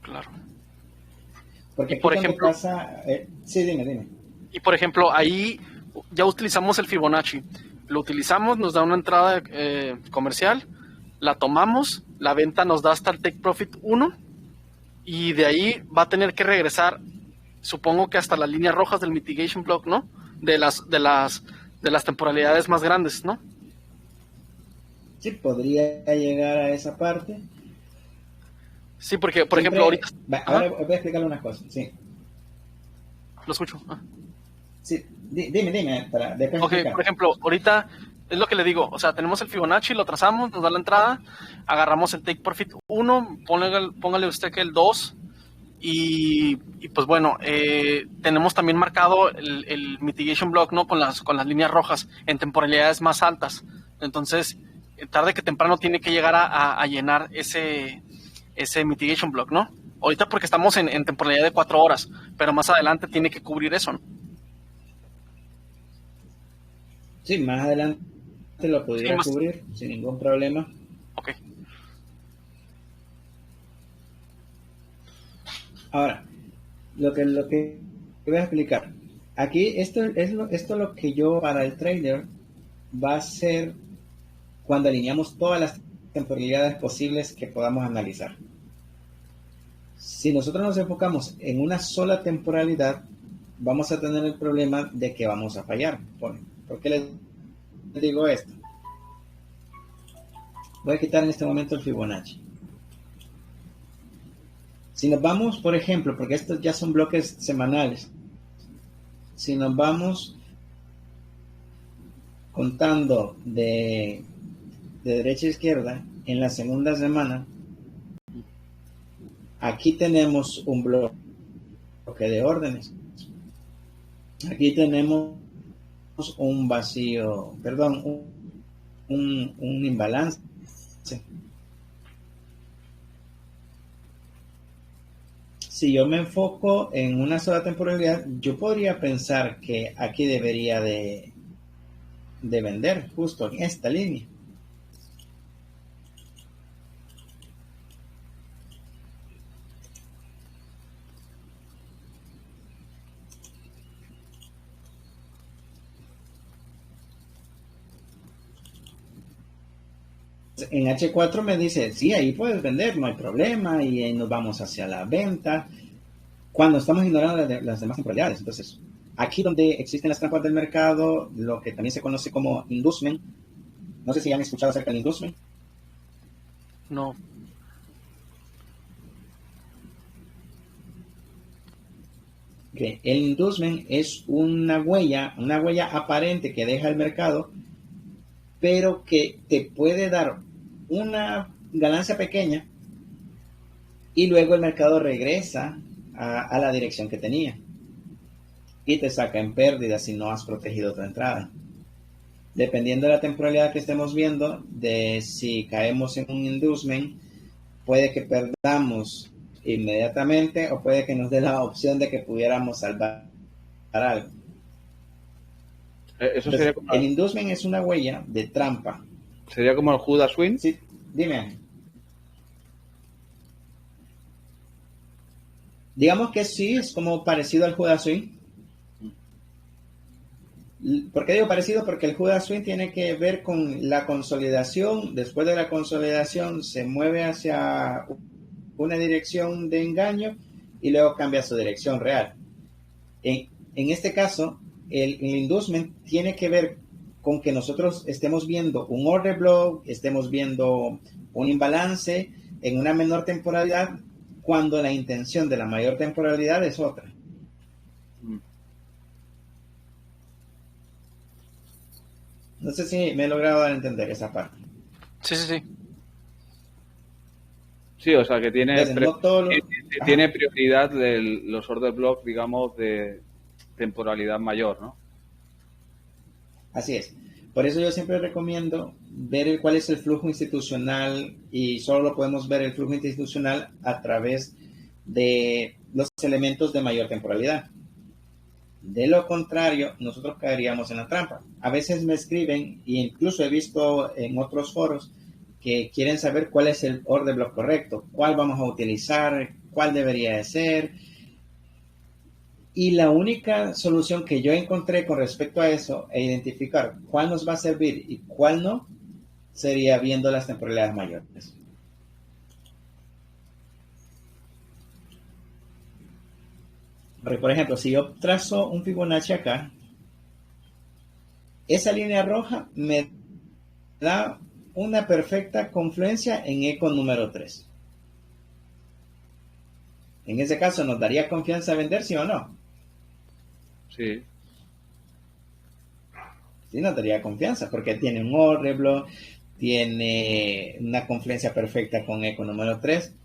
Claro. Porque aquí por ejemplo, pasa... sí, dime. Y por ejemplo, ahí ya utilizamos el Fibonacci. Lo utilizamos, nos da una entrada comercial, la tomamos, la venta nos da hasta el Take Profit 1 y de ahí va a tener que regresar, supongo que hasta las líneas rojas del Mitigation Block, ¿no? De las temporalidades más grandes, ¿no? Sí, podría llegar a esa parte. Sí, porque, por ejemplo, ahorita... Ahora voy a explicarle unas cosas, sí. Lo escucho. Sí, dime, para después Ok, explicar. por ejemplo, ahorita es lo que le digo, o sea, tenemos el Fibonacci, lo trazamos, nos da la entrada, agarramos el Take Profit 1, póngale usted que el 2, y pues bueno, tenemos también marcado el Mitigation Block, ¿no? Con las líneas rojas en temporalidades más altas. Entonces, tarde que temprano tiene que llegar a llenar ese Mitigation Block, ¿no? Ahorita porque estamos en temporalidad de 4 horas, pero más adelante tiene que cubrir eso, ¿no? Sí, más adelante lo pudiera cubrir sin ningún problema. Ok. Ahora, lo que voy a explicar. Aquí, esto es lo que yo para el trader va a ser cuando alineamos todas las temporalidades posibles que podamos analizar. Si nosotros nos enfocamos en una sola temporalidad, vamos a tener el problema de que vamos a fallar. ¿Por qué les digo esto? Voy a quitar en este momento el Fibonacci. Si nos vamos, por ejemplo, porque estos ya son bloques semanales, si nos vamos contando de derecha a izquierda en la segunda semana, aquí tenemos un bloque de órdenes. Aquí tenemos un vacío, perdón, un imbalance. Si yo me enfoco en una sola temporalidad, yo podría pensar que aquí debería de vender justo en esta línea. en H4 me dice, sí, ahí puedes vender, no hay problema, y ahí nos vamos hacia la venta, cuando estamos ignorando las demás temporalidades. Entonces, aquí donde existen las trampas del mercado, lo que también se conoce como inducement, no sé si han escuchado acerca del inducement. No. Okay. El inducement es una huella aparente que deja el mercado, pero que te puede dar una ganancia pequeña y luego el mercado regresa a la dirección que tenía y te saca en pérdida si no has protegido tu entrada. Dependiendo de la temporalidad que estemos viendo, de si caemos en un inducement, puede que perdamos inmediatamente o puede que nos dé la opción de que pudiéramos salvar algo. Eso sería como... El inducement es una huella de trampa. ¿Sería como el Judas Swing? Sí, dime. Digamos que sí, es como parecido al Judas Swing. ¿Por qué digo parecido? Porque el Judas Swing tiene que ver con la consolidación. Después de la consolidación se mueve hacia una dirección de engaño y luego cambia su dirección real. En este caso, el inducement tiene que ver con que nosotros estemos viendo un order block, estemos viendo un imbalance en una menor temporalidad cuando la intención de la mayor temporalidad es otra. No sé si me he logrado dar a entender esa parte. Sí. Sí, o sea que tiene, Entonces, tiene prioridad los order blocks, digamos, de temporalidad mayor, ¿no? Así es. Por eso yo siempre recomiendo ver cuál es el flujo institucional y solo lo podemos ver el flujo institucional a través de los elementos de mayor temporalidad. De lo contrario, nosotros caeríamos en la trampa. A veces me escriben, e incluso he visto en otros foros, que quieren saber cuál es el order block correcto, cuál vamos a utilizar, cuál debería de ser. Y la única solución que yo encontré con respecto a eso, e identificar cuál nos va a servir y cuál no, sería viendo las temporalidades mayores. Porque, por ejemplo, si yo trazo un Fibonacci acá, esa línea roja me da una perfecta confluencia en eco número 3. En ese caso, ¿nos daría confianza vender, sí o no? Sí. Sí, nos daría confianza, porque tiene un order block, tiene una confluencia perfecta con eco número 3.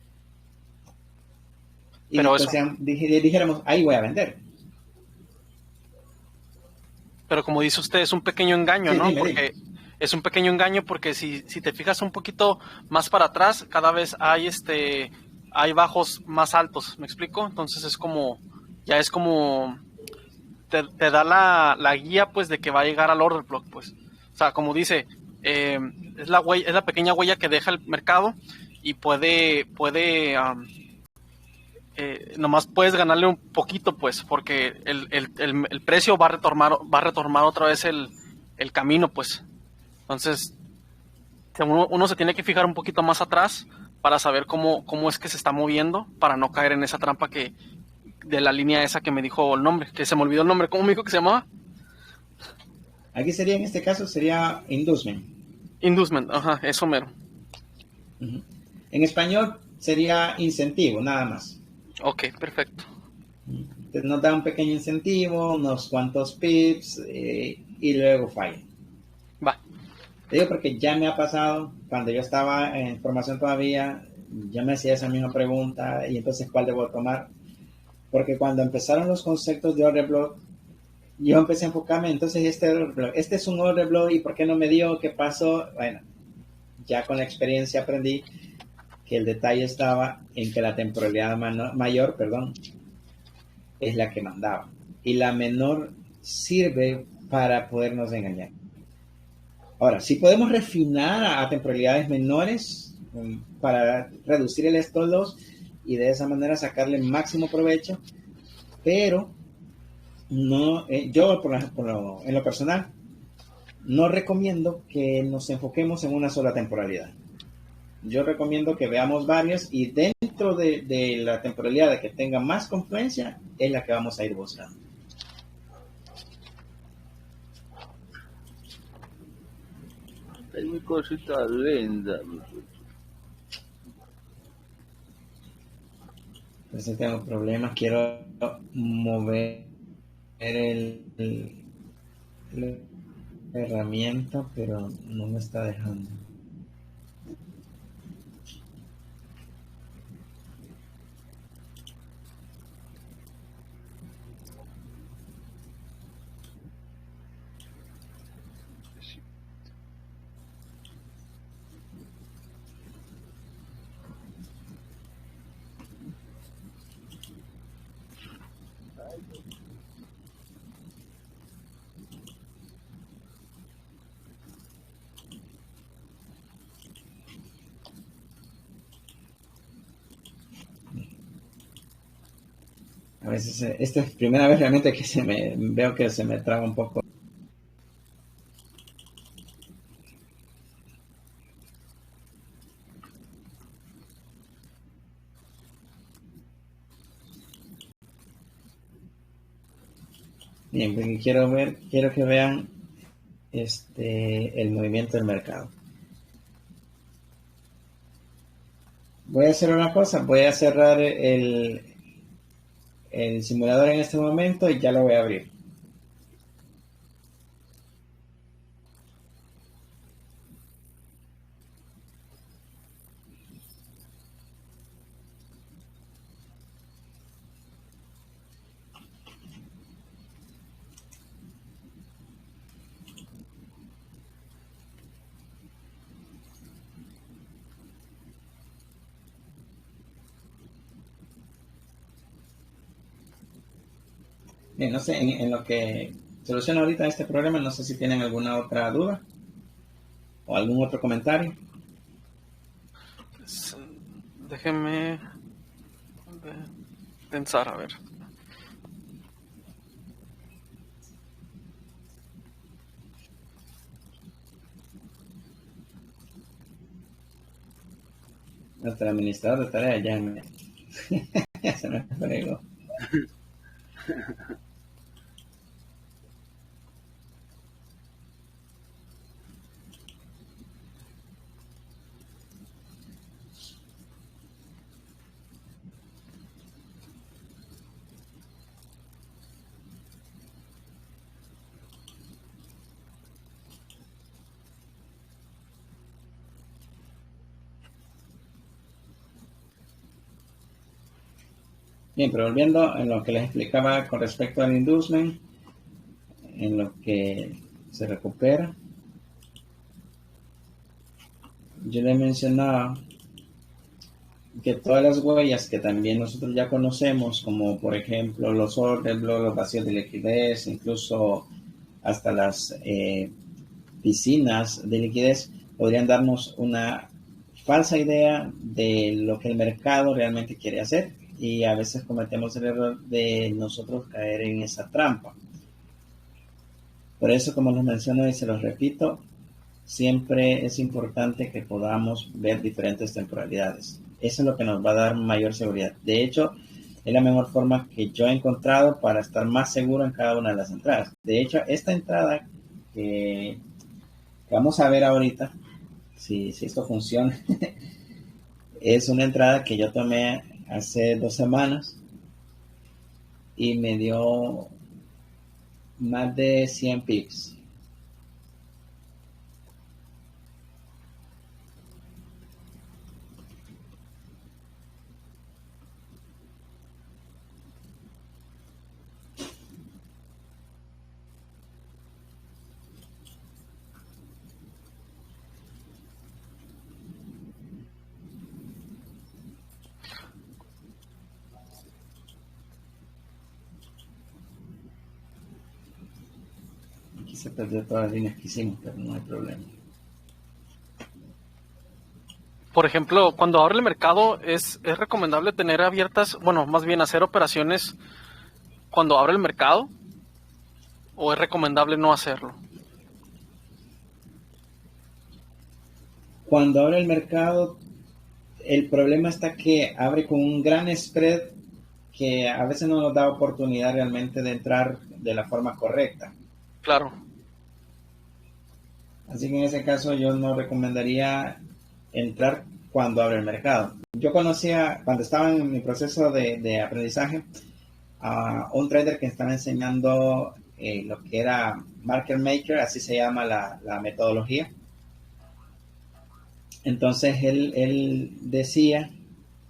Y pero entonces dijéramos, ahí voy a vender. Pero como dice usted, es un pequeño engaño, Sí, ¿no? dime. Es un pequeño engaño porque si te fijas un poquito más para atrás, cada vez hay bajos más altos, ¿me explico? Entonces es como te da la guía, pues, de que va a llegar al order block, pues. O sea, como dice, es la pequeña huella que deja el mercado y nomás puedes ganarle un poquito, pues, porque el precio va a retomar otra vez el camino, pues. Entonces, uno se tiene que fijar un poquito más atrás para saber cómo es que se está moviendo, para no caer en esa trampa de la línea esa que me dijo el nombre, que se me olvidó el nombre. ¿Cómo me dijo que se llamaba? Aquí sería, en este caso, sería inducement. Inducement, ajá, eso mero. Uh-huh. En español sería incentivo, nada más. Ok, perfecto. Entonces nos da un pequeño incentivo, unos cuantos pips y luego falla. Va. Te digo porque ya me ha pasado, cuando yo estaba en formación todavía, yo me hacía esa misma pregunta y entonces ¿cuál debo tomar? Porque cuando empezaron los conceptos de order block, yo empecé a enfocarme, entonces este es un order block y ¿por qué no me dio? ¿Qué pasó? Bueno, ya con la experiencia aprendí que el detalle estaba en que la temporalidad mayor, es la que mandaba. Y la menor sirve para podernos engañar. Ahora, si podemos refinar a temporalidades menores para reducir el stop loss y de esa manera sacarle máximo provecho, pero no, yo en lo personal no recomiendo que nos enfoquemos en una sola temporalidad. yo recomiendo que veamos varios y dentro de la temporalidad que tenga más confluencia es la que vamos a ir buscando. Es muy cosita linda. Entonces tengo problemas, quiero mover la herramienta, pero no me está dejando. A veces, esta es la primera vez realmente que veo que se me traba un poco. Bien, porque quiero que vean el movimiento del mercado. Voy a hacer una cosa, voy a cerrar el simulador en este momento y ya lo voy a abrir. Bien, no sé, en lo que soluciono ahorita este problema, no sé si tienen alguna otra duda o algún otro comentario. Déjenme pensar, a ver. Nuestro administrador de tareas ya se me fregó. Bien, pero volviendo en lo que les explicaba con respecto al inducement, en lo que se recupera, yo les mencionaba que todas las huellas que también nosotros ya conocemos, como por ejemplo los order blocks, los vacíos de liquidez, incluso hasta las piscinas de liquidez, podrían darnos una falsa idea de lo que el mercado realmente quiere hacer, y a veces cometemos el error de nosotros caer en esa trampa. Por eso, como les menciono y se los repito, siempre es importante que podamos ver diferentes temporalidades. Eso es lo que nos va a dar mayor seguridad. De hecho, es la mejor forma que yo he encontrado para estar más seguro en cada una de las entradas. De hecho, esta entrada que vamos a ver ahorita, si esto funciona, es una entrada que yo tomé hace 2 semanas y me dio más de 100 pips. Aquí se perdió todas las líneas que hicimos, pero no hay problema. Por ejemplo, cuando abre el mercado, es recomendable tener abiertas, bueno, más bien hacer operaciones cuando abre el mercado, o es recomendable no hacerlo. Cuando abre el mercado, el problema está que abre con un gran spread que a veces no nos da oportunidad realmente de entrar de la forma correcta. Claro. Así que en ese caso yo no recomendaría entrar cuando abre el mercado. Yo conocía, cuando estaba en mi proceso de aprendizaje, a un trader que estaba enseñando lo que era Market Maker, así se llama la metodología. Entonces él decía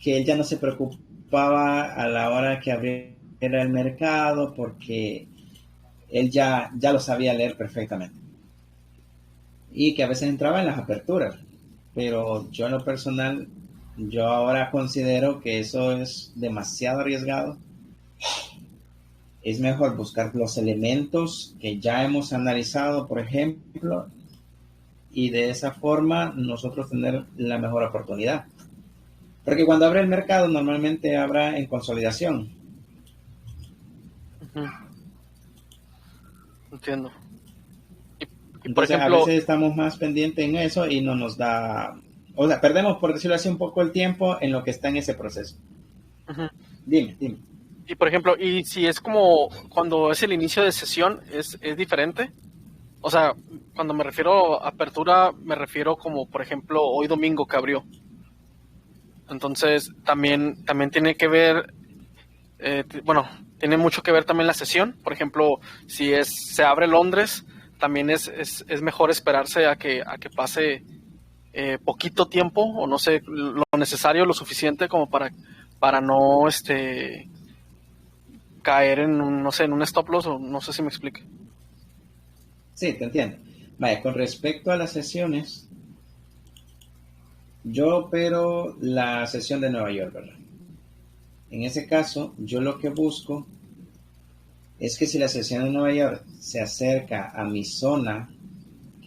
que él ya no se preocupaba a la hora que abriera el mercado porque él ya lo sabía leer perfectamente. Y que a veces entraba en las aperturas. Pero yo en lo personal, yo ahora considero que eso es demasiado arriesgado. Es mejor buscar los elementos que ya hemos analizado, por ejemplo, y de esa forma nosotros tener la mejor oportunidad. Porque cuando abre el mercado normalmente habrá en consolidación. Ujú. Entiendo. Y por Entonces ejemplo, a veces estamos más pendientes en eso y no nos da, o sea, perdemos, por decirlo así, un poco el tiempo en lo que está en ese proceso. ujú. Dime. Y por ejemplo, y si es como cuando es el inicio de sesión, es diferente. O sea, cuando me refiero a apertura, me refiero como, por ejemplo, hoy domingo que abrió. Entonces, también tiene que ver, bueno, tiene mucho que ver también la sesión. Por ejemplo, si se abre Londres, también es mejor esperarse a que pase poquito tiempo, o no sé, lo necesario, lo suficiente como para no caer en un, no sé, en un stop loss, o no sé si me explique. Sí, te entiendo. Vaya, con respecto a las sesiones, yo opero la sesión de Nueva York, ¿verdad? En ese caso, yo lo que busco es que si la sesión de Nueva York se acerca a mi zona,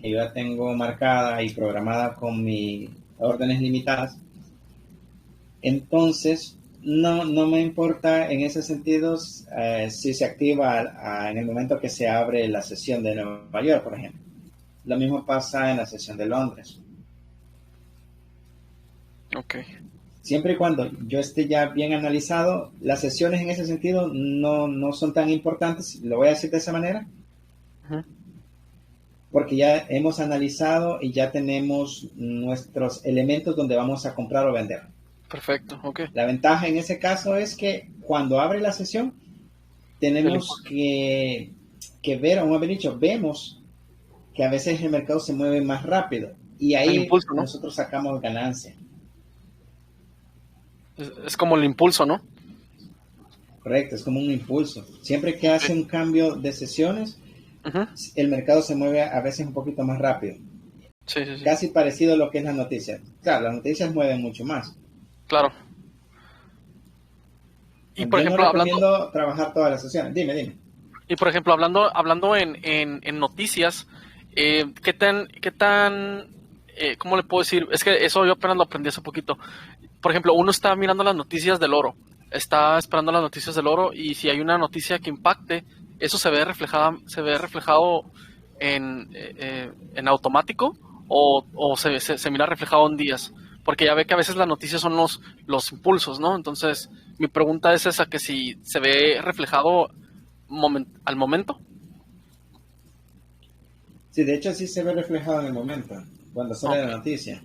que yo ya tengo marcada y programada con mis órdenes limitadas, entonces no me importa en ese sentido si se activa en el momento que se abre la sesión de Nueva York, por ejemplo. Lo mismo pasa en la sesión de Londres. Ok. Siempre y cuando yo esté ya bien analizado, las sesiones en ese sentido no son tan importantes, lo voy a decir de esa manera, Ujú. porque ya hemos analizado y ya tenemos nuestros elementos donde vamos a comprar o vender. Perfecto, ok. La ventaja en ese caso es que cuando abre la sesión, El tenemos impulso. que ver, o mejor dicho, vemos que a veces el mercado se mueve más rápido y El ahí impulso, ¿no? nosotros sacamos ganancia. Es como el impulso, ¿no? Correcto, es como un impulso. Siempre que Ok. hace un cambio de sesiones, Ujú. el mercado se mueve a veces un poquito más rápido. Sí, sí, sí. Casi parecido a lo que es la noticia. Claro, las noticias mueven mucho más. Claro. Y por Yo no ejemplo, recomiendo trabajar todas las sesiones. Dime. hablando en noticias, ¿cómo le puedo decir? Es que eso yo apenas lo aprendí hace poquito. Por ejemplo, uno está mirando las noticias del oro, está esperando las noticias del oro, y si hay una noticia que impacte, eso se ve reflejado en automático, o se mira reflejado en días, porque ya ve que a veces las noticias son los impulsos, ¿no? Entonces, mi pregunta es esa, que si se ve reflejado al momento. Sí, de hecho sí se ve reflejado en el momento, cuando sale Ok. la noticia.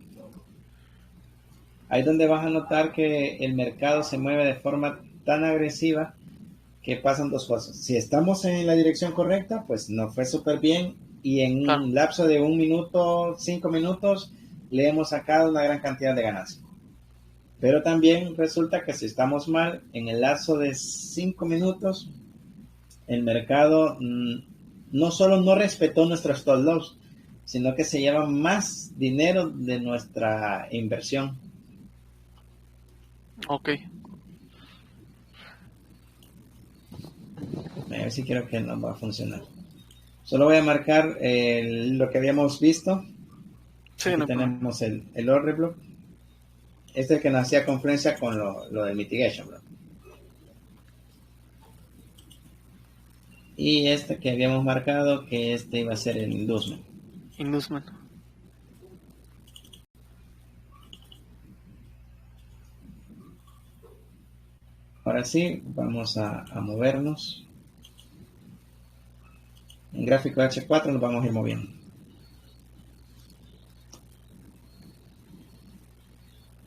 Ahí donde vas a notar que el mercado se mueve de forma tan agresiva que pasan dos cosas. Si estamos en la dirección correcta, pues nos fue súper bien y en Claro. un lapso de 1 minuto, 5 minutos, le hemos sacado una gran cantidad de ganancias. Pero también resulta que si estamos mal, en el lapso de 5 minutos, el mercado no solo no respetó nuestro stop loss, sino que se lleva más dinero de nuestra inversión. Ok. A ver si creo que no va a funcionar. Solo voy a marcar lo que habíamos visto. Sí, Aquí no hay problema. tenemos el order block. Este es el que nos hacía conferencia con lo del mitigation block. Y este que habíamos marcado, que este iba a ser el inducement. Inducement. Ahora sí, vamos a movernos. En gráfico H4 nos vamos a ir moviendo.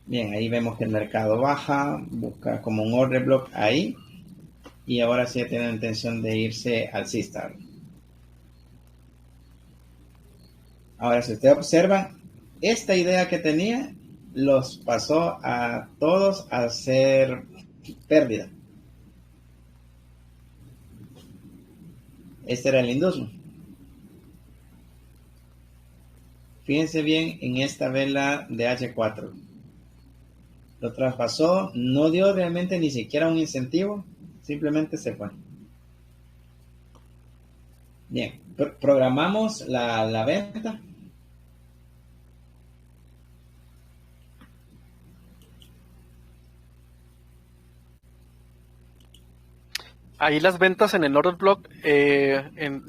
Bien, ahí vemos que el mercado baja, busca como un order block ahí, y ahora sí tiene la intención de irse al C-Star. Ahora, si ustedes observan, esta idea que tenía los pasó a todos a hacer pérdida. Este era el indusmo. Fíjense bien en esta vela de H4. Lo traspasó, no dio realmente ni siquiera un incentivo, simplemente se fue. Bien, programamos la venta. Ahí las ventas en el order block,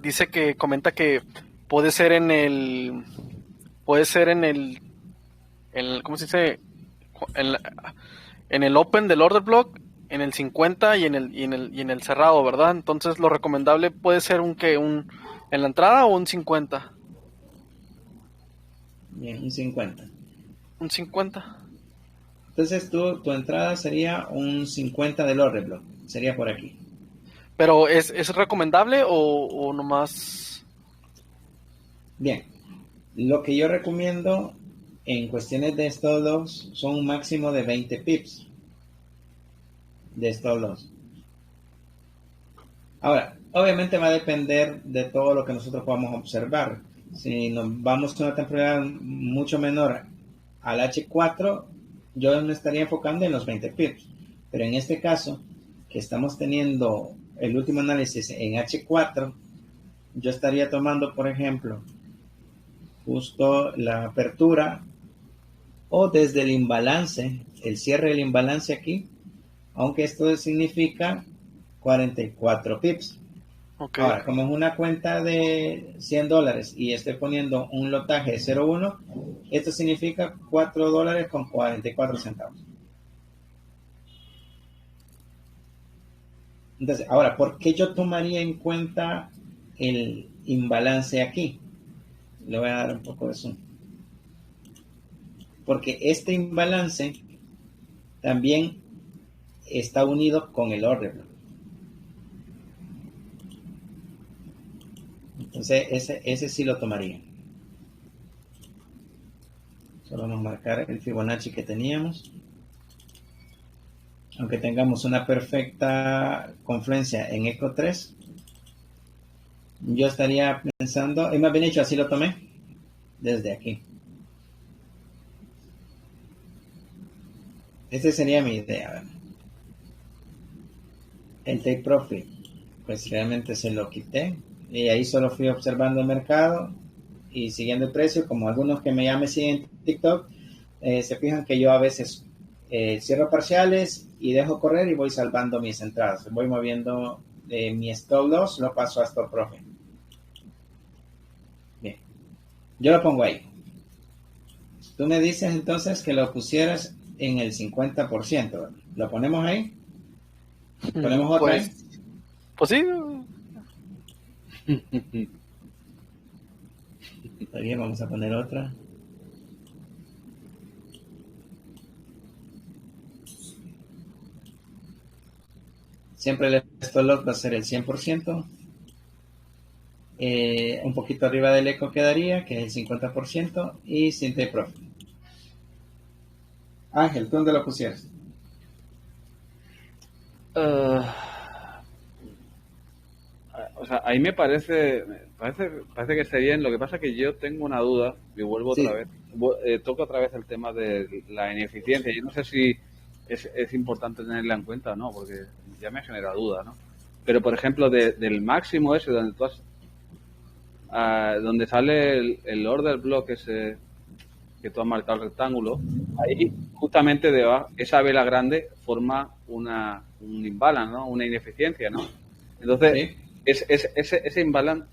dice que comenta que puede ser en el, ¿cómo se dice? En el open del order block, en el 50 y en el cerrado, ¿verdad? Entonces lo recomendable puede ser en la entrada o un 50. Bien, un 50. Un 50. Entonces tu entrada sería un 50 del order block, sería por aquí. Pero ¿es recomendable o nomás? Bien, lo que yo recomiendo en cuestiones de stop loss son un máximo de 20 pips de stop loss. Ahora, obviamente va a depender de todo lo que nosotros podamos observar. Si nos vamos a una temporada mucho menor al H4, yo me estaría enfocando en los 20 pips. Pero en este caso, que estamos teniendo el último análisis en H4, yo estaría tomando, por ejemplo, justo la apertura o desde el imbalance, el cierre del imbalance aquí, aunque esto significa 44 pips. Okay. Ahora, como es una cuenta de $100 y estoy poniendo un lotaje de 0.1, esto significa $4 con 44 centavos. Entonces, ahora, ¿por qué yo tomaría en cuenta el imbalance aquí? Le voy a dar un poco de zoom. Porque este imbalance también está unido con el order block. Entonces, ese sí lo tomaría. Solo vamos a marcar el Fibonacci que teníamos. Aunque tengamos una perfecta confluencia en Eco 3, yo estaría pensando, y más bien dicho, así lo tomé, desde aquí. Esa sería mi idea. El take profit, pues realmente se lo quité. Y ahí solo fui observando el mercado y siguiendo el precio. Como algunos que me siguen en TikTok, se fijan que yo a veces cierro parciales y dejo correr y voy salvando mis entradas. Voy moviendo mi stop loss, lo paso a stop profit. Bien, yo lo pongo ahí. Tú me dices entonces que lo pusieras en el 50%. ¿Lo ponemos ahí? ¿Ponemos otra pues, ahí? Pues sí. Está bien, vamos a poner otra. Siempre el stop loss va a ser el 100%. Un poquito arriba del eco quedaría, que es el 50%, y sin take profit. Ángel, ¿tú dónde lo pusieras? O sea, ahí me parece que está bien. Lo que pasa es que yo tengo una duda y vuelvo otra vez. Toco otra vez el tema de la ineficiencia. Yo no sé si es importante tenerla en cuenta o no, porque ya me genera duda, ¿no? Pero, por ejemplo, del máximo ese, donde sale el order block ese que tú has marcado el rectángulo, ahí justamente esa vela grande forma un imbalance, ¿no? Una ineficiencia, ¿no? Entonces, Sí. ese imbalance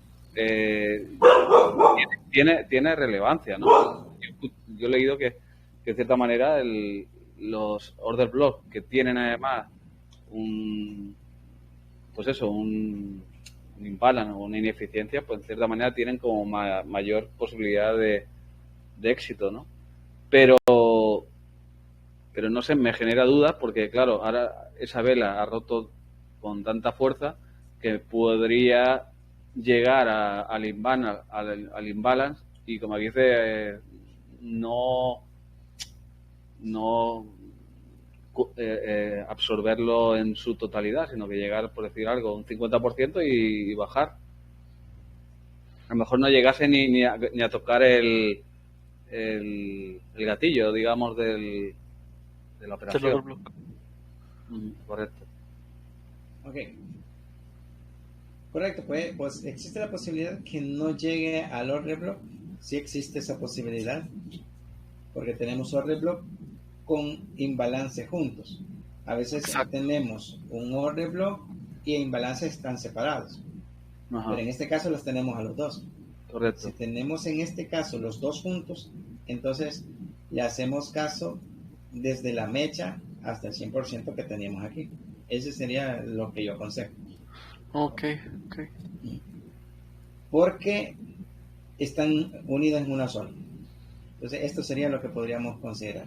tiene relevancia, ¿no? Yo he leído que de cierta manera los order blocks que tienen además pues eso, un imbalance o una ineficiencia, pues en cierta manera tienen como mayor posibilidad de éxito, ¿no? Pero no sé, me genera dudas porque, claro, ahora esa vela ha roto con tanta fuerza que podría llegar al imbalance y, como dice, no absorberlo en su totalidad, sino que llegar, por decir algo, un 50% y bajar. A lo mejor no llegase ni a tocar el gatillo, digamos, de la operación. Del block. Correcto. Ok. Correcto, pues existe la posibilidad que no llegue al order block. Sí existe esa posibilidad, porque tenemos order block con imbalance juntos. A veces tenemos un order block y imbalance están separados. Ajá. Pero en este caso los tenemos a los dos. Correcto. Si tenemos en este caso los dos juntos, entonces le hacemos caso desde la mecha hasta el 100% que teníamos aquí. Ese sería lo que yo aconsejo. Ok. Porque están unidos en una sola. Entonces esto sería lo que podríamos considerar.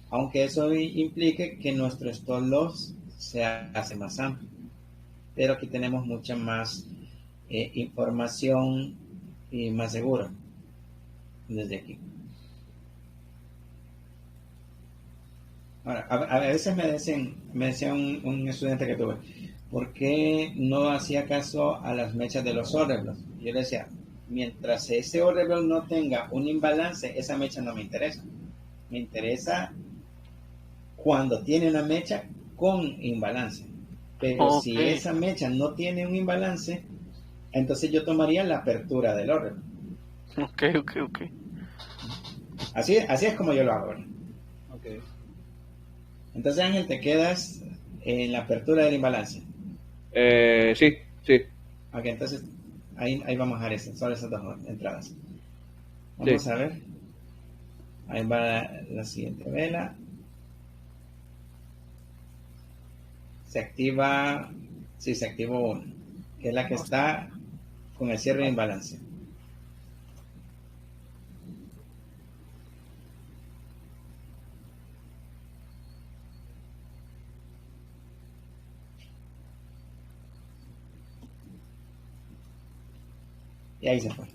Aunque eso implique que nuestro stop loss se hace más amplio. Pero aquí tenemos mucha más información y más segura desde aquí. Ahora, a veces me decía un estudiante que tuve, ¿por qué no hacía caso a las mechas de los order blocks? Yo le decía, mientras ese order block no tenga un imbalance, esa mecha no me interesa. Me interesa cuando tiene una mecha con imbalance. Pero si esa mecha no tiene un imbalance, entonces yo tomaría la apertura del order. Ok. Así es como yo lo hago. Okay. Entonces, Ángel, ¿te quedas en la apertura del imbalance? Sí. Ok, entonces ahí vamos a dejar solo esas dos entradas. Vamos a ver. Ahí va la siguiente vela. Se activó una, que es la que está con el cierre de imbalance. Y ahí se fue.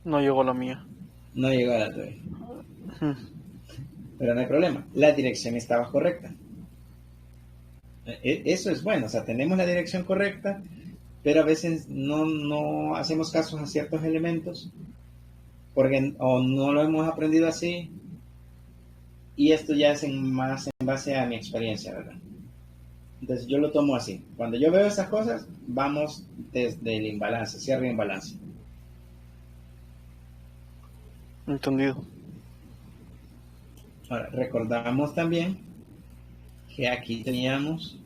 No llegó la mía. No llegó a la tuya. Pero no hay problema. La dirección estaba correcta. Eso es bueno. O sea, tenemos la dirección correcta, pero a veces no hacemos caso a ciertos elementos porque o no lo hemos aprendido así. Y esto ya es más en base a mi experiencia, ¿verdad? Entonces yo lo tomo así. Cuando yo veo esas cosas, vamos desde el imbalance, cierre de imbalance. Entendido. Ahora, recordamos también que aquí teníamos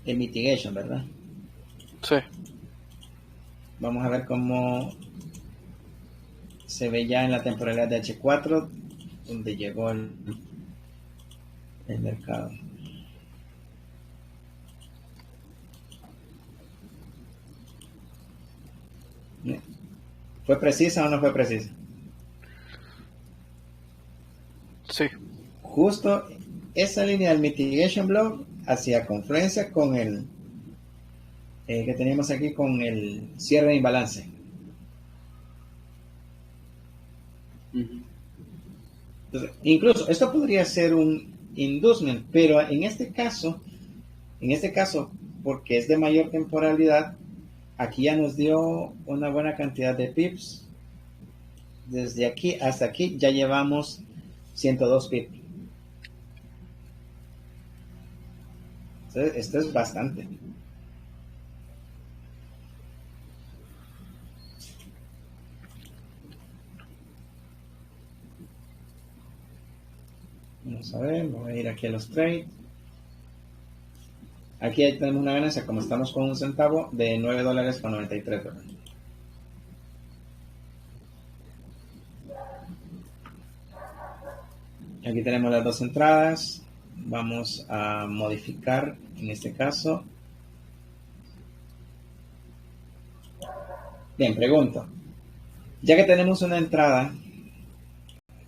el mitigation, ¿verdad? Sí. Vamos a ver cómo se ve ya en la temporalidad de H4, donde llegó el mercado. ¿Fue precisa o no fue precisa? Sí. Justo esa línea del mitigation block hacía confluencia con el que teníamos aquí con el cierre de imbalance. Entonces, incluso esto podría ser un inducement, pero en este caso, porque es de mayor temporalidad, aquí ya nos dio una buena cantidad de pips. Desde aquí hasta aquí ya llevamos 102 pips. Entonces, esto es bastante. Vamos a ver, voy a ir aquí a los trades. Aquí tenemos una ganancia, como estamos con un centavo, de $9.93. Aquí tenemos las dos entradas. Vamos a modificar en este caso. Bien, pregunto. Ya que tenemos una entrada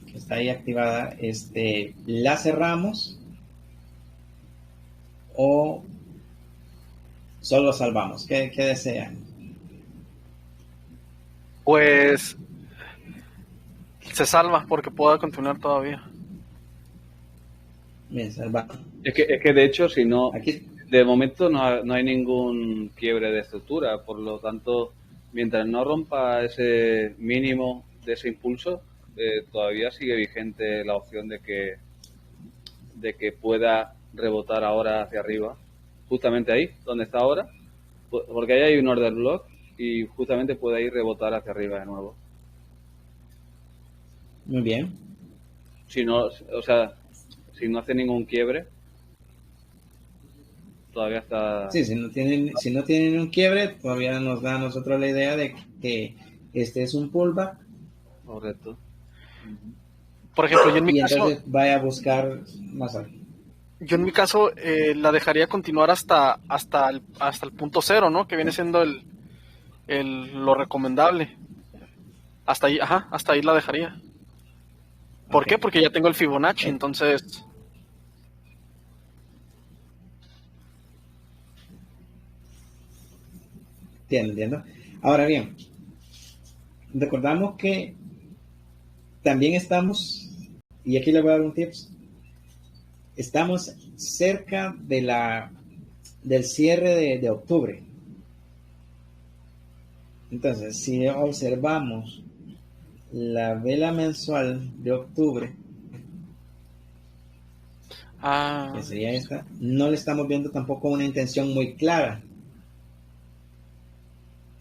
que está ahí activada, ¿la cerramos o solo salvamos? ¿Qué desean? Pues se salva porque pueda continuar todavía. Bien, salvamos. Es que de hecho, si no, Aquí, de momento no hay ningún quiebre de estructura, por lo tanto, mientras no rompa ese mínimo de ese impulso, todavía sigue vigente la opción de que pueda rebotar ahora hacia arriba, justamente ahí, donde está ahora, porque ahí hay un order block y justamente puede ir rebotar hacia arriba de nuevo. muy bien. Si no, o sea, si no hace ningún quiebre, todavía está Sí, si no tienen un quiebre, todavía nos da a nosotros la idea de que este es un pullback correcto. Por ejemplo, yo en mi y caso, entonces vaya a buscar más alto. la dejaría continuar hasta el punto cero, ¿no? Que viene siendo lo recomendable. Hasta ahí, ajá, hasta ahí la dejaría. ¿Por Ok. qué? Porque ya tengo el Fibonacci, entonces, Entiendo. Ahora bien, recordamos que también estamos, y aquí le voy a dar un tips, estamos cerca del cierre de octubre. Entonces, si observamos la vela mensual de octubre, que sería esta, no le estamos viendo tampoco una intención muy clara.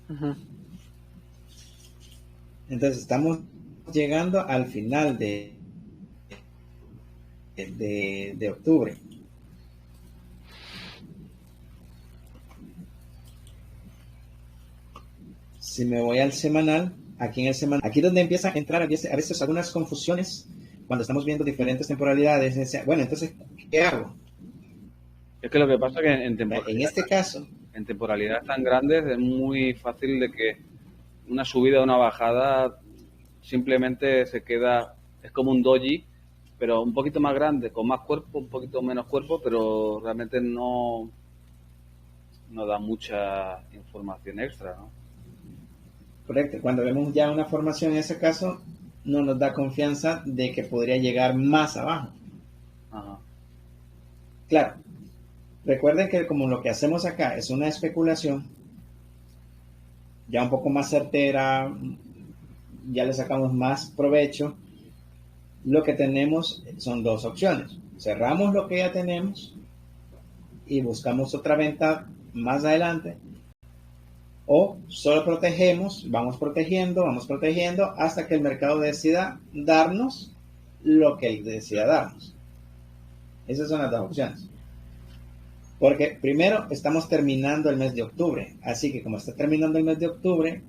uh-huh. Entonces, estamos llegando al final de octubre. Si me voy al semanal, aquí en el semanal, aquí donde empiezan a entrar a veces algunas confusiones cuando estamos viendo diferentes temporalidades. Bueno, entonces, ¿qué hago? Es que lo que pasa es que En este caso, en temporalidades tan grandes es muy fácil de que una subida o una bajada simplemente se queda, es como un doji, pero un poquito más grande, con más cuerpo, un poquito menos cuerpo, pero realmente no da mucha información extra, ¿no? correcto, cuando vemos ya una formación en ese caso, no nos da confianza de que podría llegar más abajo. Ajá. Claro, recuerden que como lo que hacemos acá es una especulación, ya un poco más certera, ya le sacamos más provecho, lo que tenemos son dos opciones. Cerramos lo que ya tenemos y buscamos otra venta más adelante, o solo protegemos, vamos protegiendo hasta que el mercado decida darnos lo que él decida darnos. Esas son las dos opciones. Porque primero estamos terminando el mes de octubre, así que como está terminando el mes de octubre,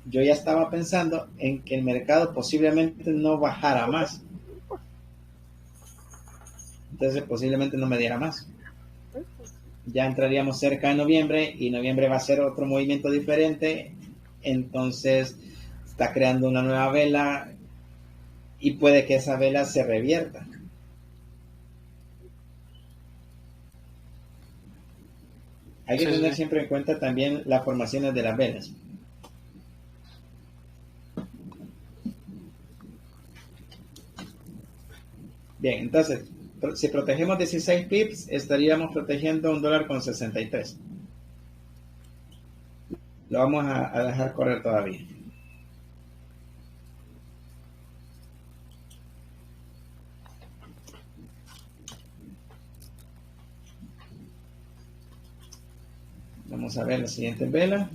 yo ya estaba pensando en que el mercado posiblemente no bajara más. Entonces posiblemente no me diera más. Ya entraríamos cerca de noviembre y noviembre va a ser otro movimiento diferente. Entonces está creando una nueva vela y puede que esa vela se revierta. Hay que tener siempre en cuenta también las formaciones de las velas. Bien, entonces, si protegemos 16 pips, estaríamos protegiendo $1.63. Lo vamos a dejar correr todavía. Vamos a ver la siguiente vela.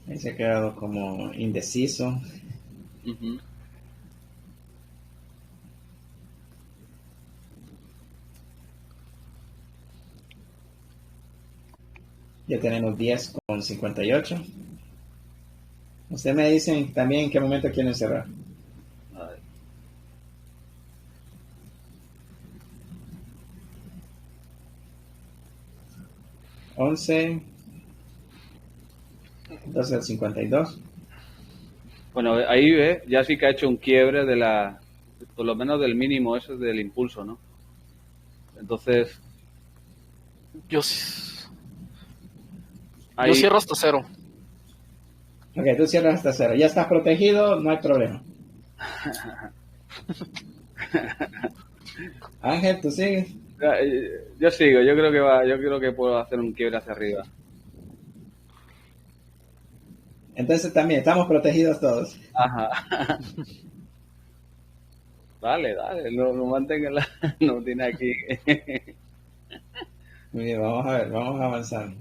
Ahí se ha quedado como indeciso. Uh-huh. Ya tenemos 10,58. Ustedes me dicen también en qué momento quieren cerrar. A ver. Once. 12,52. Bueno, ahí ve, ya sí que ha hecho un quiebre de la, por lo menos del mínimo ese del impulso, ¿no? Entonces, Yo ahí, cierro hasta cero. Ok, tú cierras hasta cero. Ya estás protegido, no hay problema. Ángel, tú sigues. yo sigo, yo creo que puedo hacer un quiebre hacia arriba. Entonces también estamos protegidos todos. Ajá. Dale, dale, no mantenga la, no tiene aquí. Muy bien, vamos a ver, vamos a avanzar.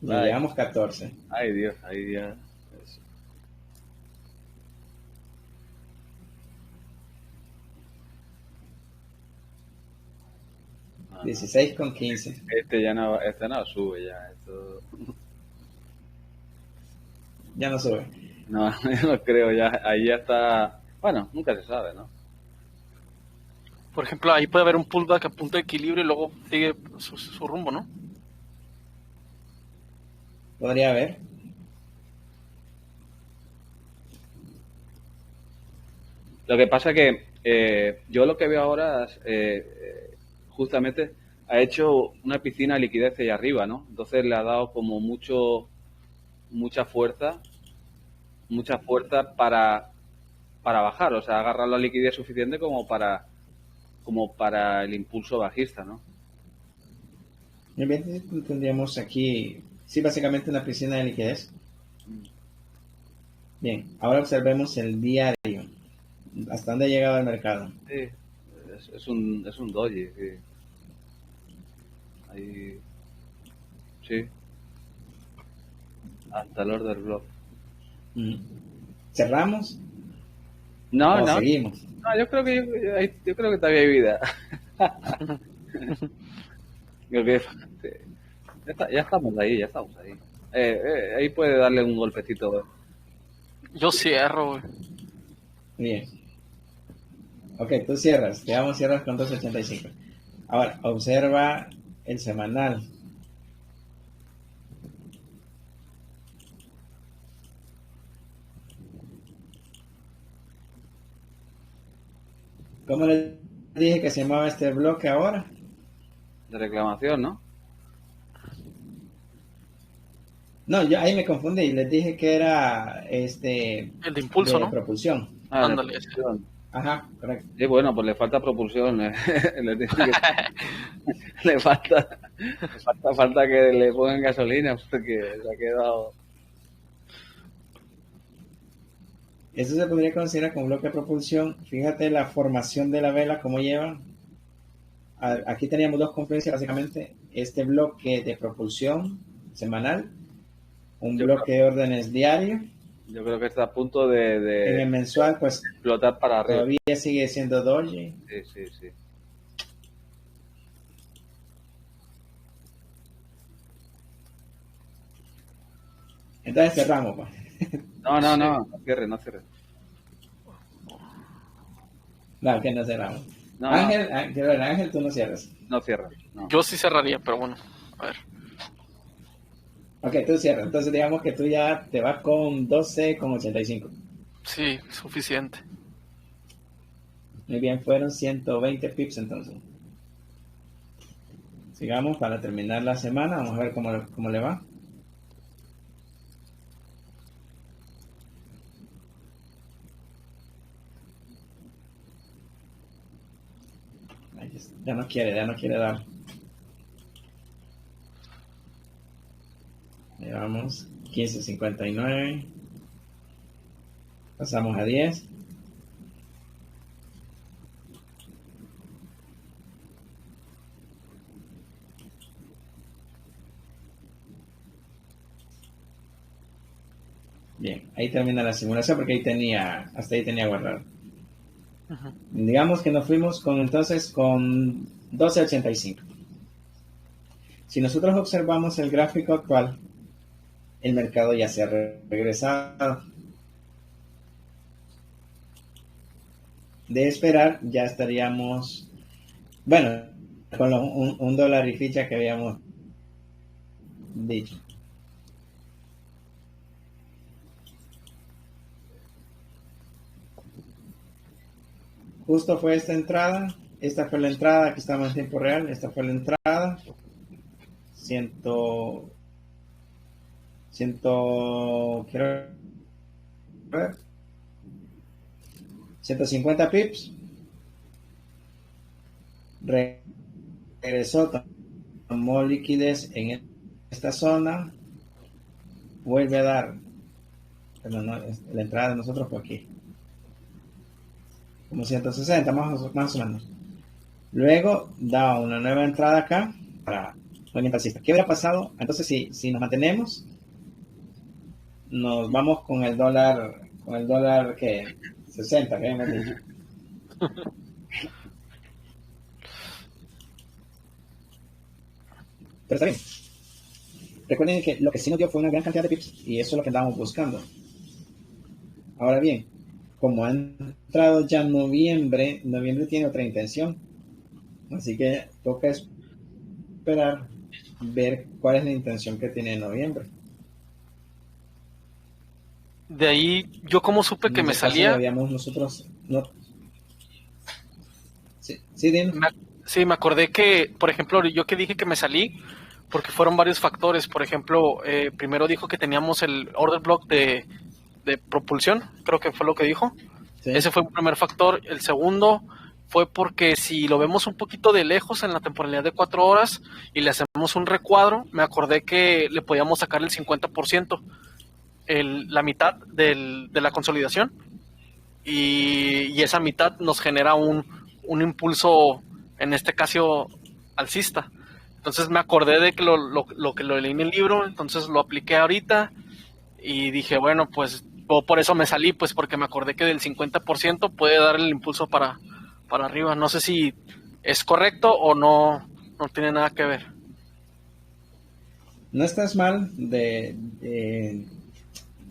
Ya Ay, llevamos 14. ay Dios, ahí ya. Eso. Ah, 16,15. este no sube ya, esto, Ya no sube. no, yo no creo ya, ahí ya está, bueno, nunca se sabe, ¿no? Por ejemplo, ahí puede haber un pullback a punto de equilibrio y luego sigue su rumbo, ¿no? Podría haber. Lo que pasa que yo lo que veo ahora es, justamente ha hecho una piscina de liquidez ahí arriba, ¿no? Entonces le ha dado como mucha fuerza para bajar, o sea, agarrar la liquidez suficiente como para el impulso bajista, ¿no? Muy bien, tendríamos aquí, sí, básicamente una piscina de liquidez. Bien, ahora observemos el diario. ¿Hasta dónde ha llegado el mercado? Sí, es un doji, sí. Ahí, sí, hasta el order block. ¿Cerramos No, o no, seguimos? no, yo creo que todavía hay vida. Creo que sí, ya estamos ahí, ya estamos ahí. Ahí puede darle un golpecito. Yo cierro, güey. Bien. Ok, tú cierras. Digamos, cierras con 2,85. Ahora, observa el semanal. ¿Cómo les dije que se llamaba este bloque ahora? De reclamación, ¿no? No, yo ahí me confundí. Les dije que era El de impulso, de ¿no? propulsión. Ah, de Ándale, ese. propulsión. Ajá, correcto. Sí, bueno, pues le falta propulsión. Le tiene que- falta que le pongan gasolina porque se ha quedado. Eso se podría considerar como bloque de propulsión. Fíjate la formación de la vela, cómo lleva. Aquí teníamos dos confluencias, básicamente. Este bloque de propulsión semanal, un Yo bloque de órdenes diario. Yo creo que está a punto En el mensual, pues explotar para arriba. todavía sigue siendo doji. Sí, sí, sí. Entonces cerramos, pues. No, no cierre, no cierre. No, que no cerramos. No, Ángel, tú no cierras. no cierra. No. Yo sí cerraría, pero bueno, a ver. Ok, tú cierras. Entonces digamos que tú ya te vas con 12,85. Sí, suficiente. Muy bien, fueron 120 pips entonces. Sigamos para terminar la semana. Vamos a ver cómo le va. Ya no quiere dar. Llevamos 15,59. Pasamos a 10. Bien, ahí termina la simulación porque hasta ahí tenía guardado. Ujú. Digamos que nos fuimos con 12,85. Si nosotros observamos el gráfico actual, el mercado ya se ha regresado. De esperar, ya estaríamos, bueno, con un dólar y ficha que habíamos dicho. Justo fue esta entrada. Esta fue la entrada. Aquí estamos en tiempo real. Esta fue la entrada. 100, quiero ver, 150 pips. Regresó, tomó liquidez en esta zona. Vuelve a dar, pero no, la entrada de nosotros fue aquí. Como 160, más o menos. Luego da una nueva entrada acá para movimiento alcista. ¿Qué hubiera pasado? Entonces, si nos mantenemos, nos vamos con el dólar que 60, que hemos dicho. Pero está bien. Recuerden que lo que sí nos dio fue una gran cantidad de pips y eso es lo que andábamos buscando. Ahora bien, como ha entrado ya noviembre tiene otra intención. Así que toca esperar ver cuál es la intención que tiene en noviembre. De ahí, yo como supe que me salía. Nosotros, no. Sí, dime. Sí, me acordé que, por ejemplo, yo que dije que me salí, porque fueron varios factores. Por ejemplo, primero dijo que teníamos el order block de propulsión, creo que fue lo que dijo. Sí. Ese fue un primer factor. El segundo fue porque si lo vemos un poquito de lejos en la temporalidad de 4 horas y le hacemos un recuadro, me acordé que le podíamos sacar el 50%, la mitad de la consolidación, y esa mitad nos genera un impulso, en este caso alcista. Entonces me acordé de que lo que lo leí en el libro, entonces lo apliqué ahorita y dije, bueno, pues por eso me salí, pues porque me acordé que del 50% puede dar el impulso para arriba. No sé si es correcto o no tiene nada que ver. No estás mal de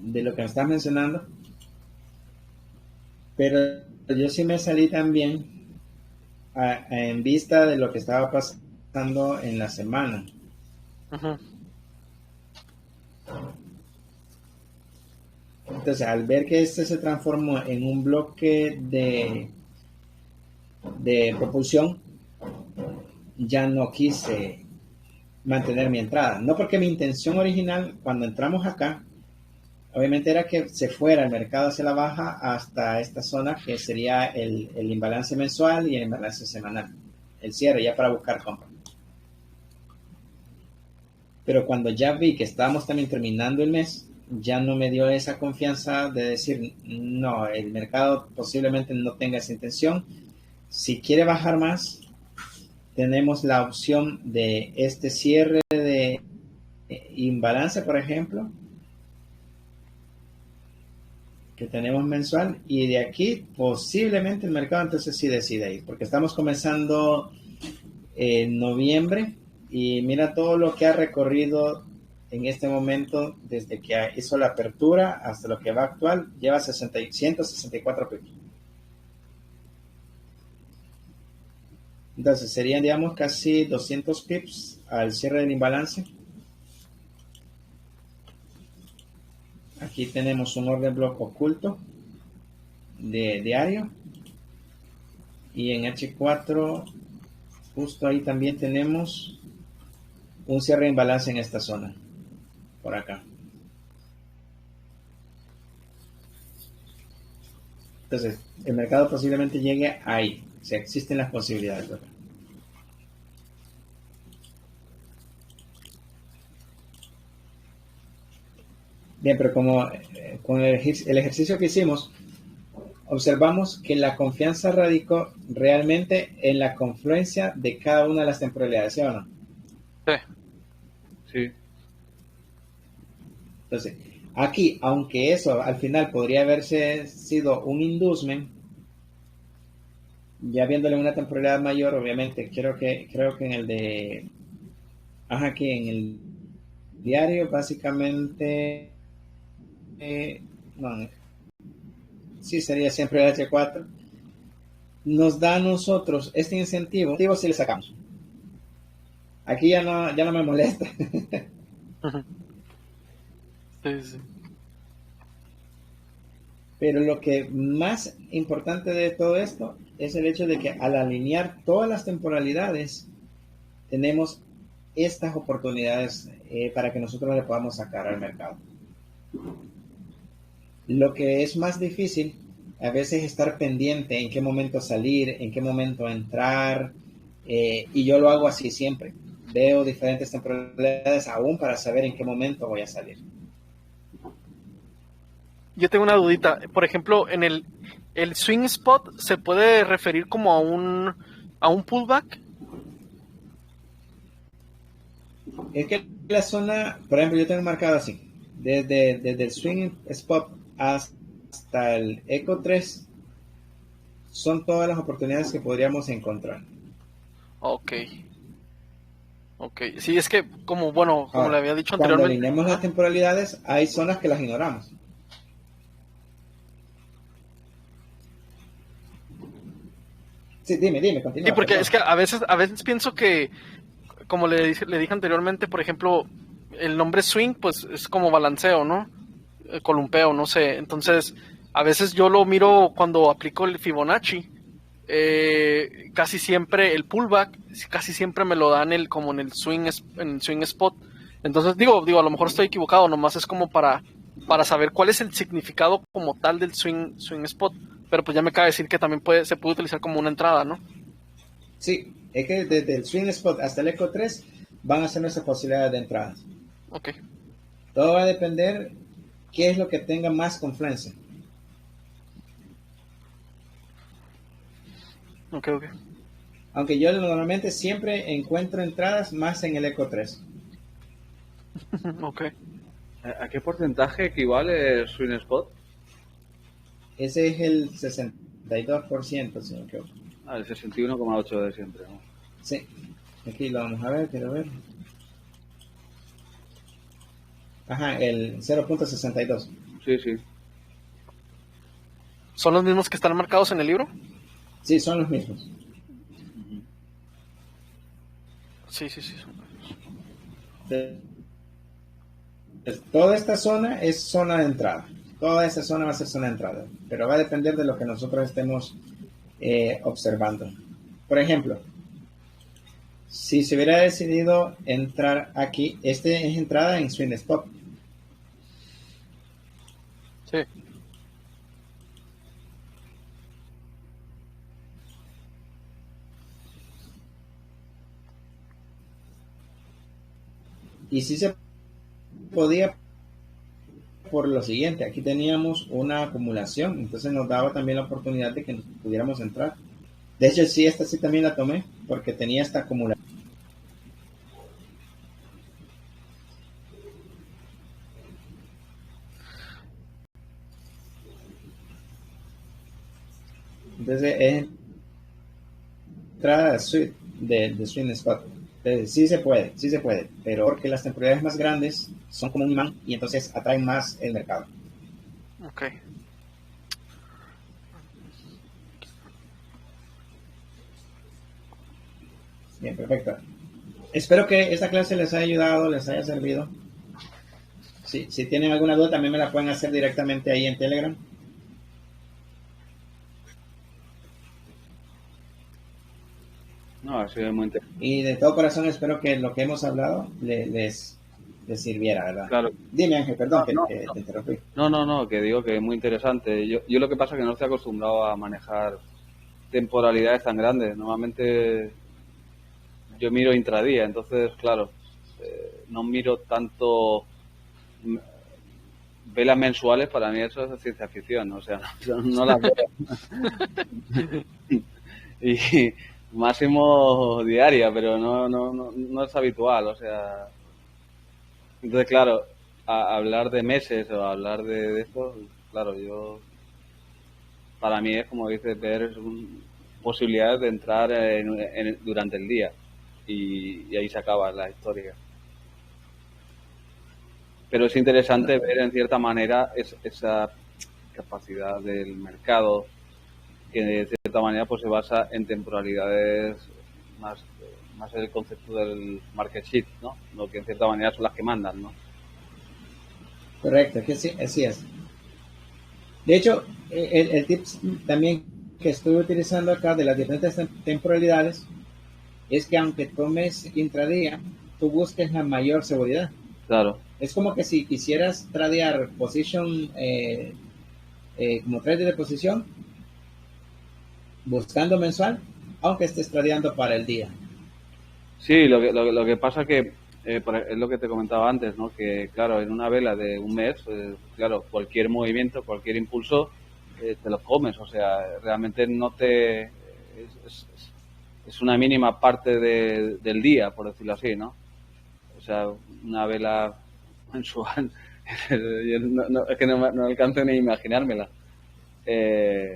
lo que me estás mencionando, pero yo sí me salí también en vista de lo que estaba pasando en la semana. Uh-huh. Entonces, al ver que este se transformó en un bloque de propulsión, ya no quise mantener mi entrada. No porque mi intención original, cuando entramos acá, obviamente era que se fuera el mercado hacia la baja hasta esta zona que sería el imbalance mensual y el imbalance semanal. El cierre ya para buscar compra. Pero cuando ya vi que estábamos también terminando el mes, ya no me dio esa confianza de decir, no, el mercado posiblemente no tenga esa intención. Si quiere bajar más, tenemos la opción de este cierre de imbalance, por ejemplo, que tenemos mensual, y de aquí posiblemente el mercado entonces sí decide ir, porque estamos comenzando en noviembre y mira todo lo que ha recorrido en este momento desde que hizo la apertura hasta lo que va actual, lleva 164 pips. Entonces serían, digamos, casi 200 pips al cierre del imbalance. Aquí tenemos un orden block oculto de diario. Y en H4, justo ahí también tenemos un cierre de imbalance en esta zona. Por acá. Entonces, el mercado posiblemente llegue ahí. O sea, existen las posibilidades, ¿verdad? Bien, pero como con el ejercicio que hicimos, observamos que la confianza radicó realmente en la confluencia de cada una de las temporalidades, ¿sí o no? Sí. Entonces, aquí, aunque eso al final podría haberse sido un inducement, ya viéndole una temporalidad mayor, obviamente, creo que en el de Ajá, aquí en el diario básicamente, no, sí sería siempre el H4, nos da a nosotros este incentivo si le sacamos. Aquí ya no me molesta. Sí, sí. Pero lo que más importante de todo esto es el hecho de que al alinear todas las temporalidades, tenemos estas oportunidades para que nosotros le podamos sacar al mercado. Lo que es más difícil a veces es estar pendiente en qué momento salir, en qué momento entrar, y yo lo hago así siempre. Veo diferentes temporalidades aún para saber en qué momento voy a salir. Yo tengo una dudita. Por ejemplo, en el swing spot se puede referir como a un pullback. Es que la zona, por ejemplo, yo tengo marcado así, desde el swing spot hasta el Eco 3, son todas las oportunidades que podríamos encontrar. Ok. Ok. Sí, es que como le Ahora, había dicho cuando anteriormente. alineamos las temporalidades, hay zonas que las ignoramos. Sí, dime, continúa. Sí, porque Perdón. es que a veces pienso que, como le dije anteriormente, por ejemplo, el nombre swing, pues es como balanceo, ¿no? Columpeo, no sé. Entonces, a veces yo lo miro cuando aplico el Fibonacci. Casi siempre el pullback, casi siempre me lo dan como en el swing spot. Entonces, digo, a lo mejor estoy equivocado, nomás es como para saber cuál es el significado como tal del swing spot. Pero pues ya me cabe decir que también se puede utilizar como una entrada, ¿no? Sí, es que desde el swing spot hasta el Eco 3 van a ser nuestras posibilidades de entradas. Ok. Todo va a depender qué es lo que tenga más confluencia. Ok. Aunque yo normalmente siempre encuentro entradas más en el Eco 3. Ok. ¿A qué porcentaje equivale el swing spot? Ese es el 62%, si no me equivoco. El 61,8 de siempre, ¿no? Sí, aquí lo vamos a ver, quiero ver. Ajá, el 0.62. Sí, sí. ¿Son los mismos que están marcados en el libro? Sí, son los mismos. Sí. Toda esta zona es zona de entrada. Toda esta zona va a ser zona de entrada. Pero va a depender de lo que nosotros estemos observando. Por ejemplo, si se hubiera decidido entrar aquí, este es entrada en swing spot. Sí. Y sí se podía por lo siguiente, aquí teníamos una acumulación, entonces nos daba también la oportunidad de que pudiéramos entrar. De hecho, sí, esta sí también la tomé, porque tenía esta acumulación. Entonces es entrada de swing spot. Entonces, sí se puede, pero porque las temporalidades más grandes son como un imán y entonces atraen más el mercado. Ok. Bien, perfecto. Espero que esta clase les haya ayudado, les haya servido. Si tienen alguna duda, también me la pueden hacer directamente ahí en Telegram. No, ha sido muy interesante. Y de todo corazón espero que lo que hemos hablado les sirviera, ¿verdad? Claro. Dime, Ángel, perdón No, que te interrumpí. No, que digo que es muy interesante. Yo lo que pasa es que no estoy acostumbrado a manejar temporalidades tan grandes. Normalmente yo miro intradía, entonces, claro, no miro tanto velas mensuales. Para mí eso es ciencia ficción, o sea, no las veo. Y máximo diaria, pero no es habitual, o sea. Entonces, claro, hablar de meses o hablar de esto, claro, para mí es, como dices, ver posibilidades de entrar durante el día, y ahí se acaba la historia. pero es interesante ver en cierta manera esa capacidad del mercado que de cierta manera pues se basa en temporalidades más el concepto del market shift, ¿no? Lo que en cierta manera son las que mandan, ¿no? Correcto, que sí, así es. De hecho, el tip también que estoy utilizando acá de las diferentes temporalidades es que aunque tomes intradía, tú busques la mayor seguridad. Claro. Es como que si quisieras tradear position como trader de posición, buscando mensual, aunque estés tradeando para el día. Sí, lo que pasa que es lo que te comentaba antes, ¿no? Que claro, en una vela de un mes, claro, cualquier movimiento, cualquier impulso, te lo comes, o sea, realmente no te... es una mínima parte del día, por decirlo así, ¿no? O sea, una vela mensual, es que no alcanzo ni a imaginármela. El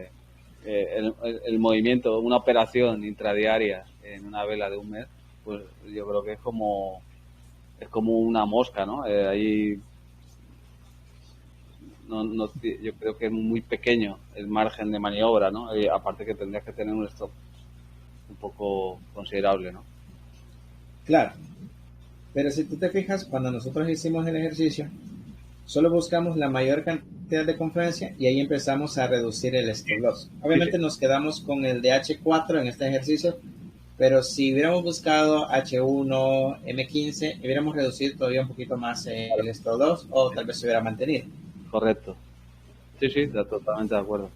movimiento, una operación intradiaria en una vela de un mes, pues yo creo que es como una mosca, ¿no? Ahí yo creo que es muy pequeño el margen de maniobra, ¿no? Aparte que tendrías que tener un stop un poco considerable, ¿no? Claro, pero si tú te fijas, cuando nosotros hicimos el ejercicio, solo buscamos la mayor cantidad de confluencia y ahí empezamos a reducir el stop loss. Obviamente Sí. nos quedamos con el de H4 en este ejercicio, pero si hubiéramos buscado H1, M15, hubiéramos reducido todavía un poquito más el stop loss o tal vez se hubiera mantenido. Correcto. Sí, totalmente de acuerdo.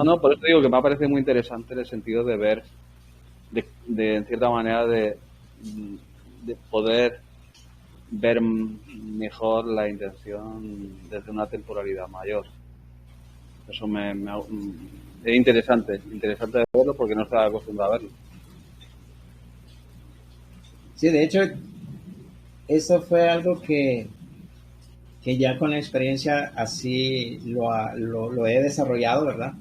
No, por eso digo que me ha parecido muy interesante en el sentido de ver, en cierta manera, de poder ver mejor la intención desde una temporalidad mayor. Eso es interesante de verlo porque no estaba acostumbrado a verlo. Sí, de hecho, eso fue algo que ya con la experiencia así lo he desarrollado, ¿verdad?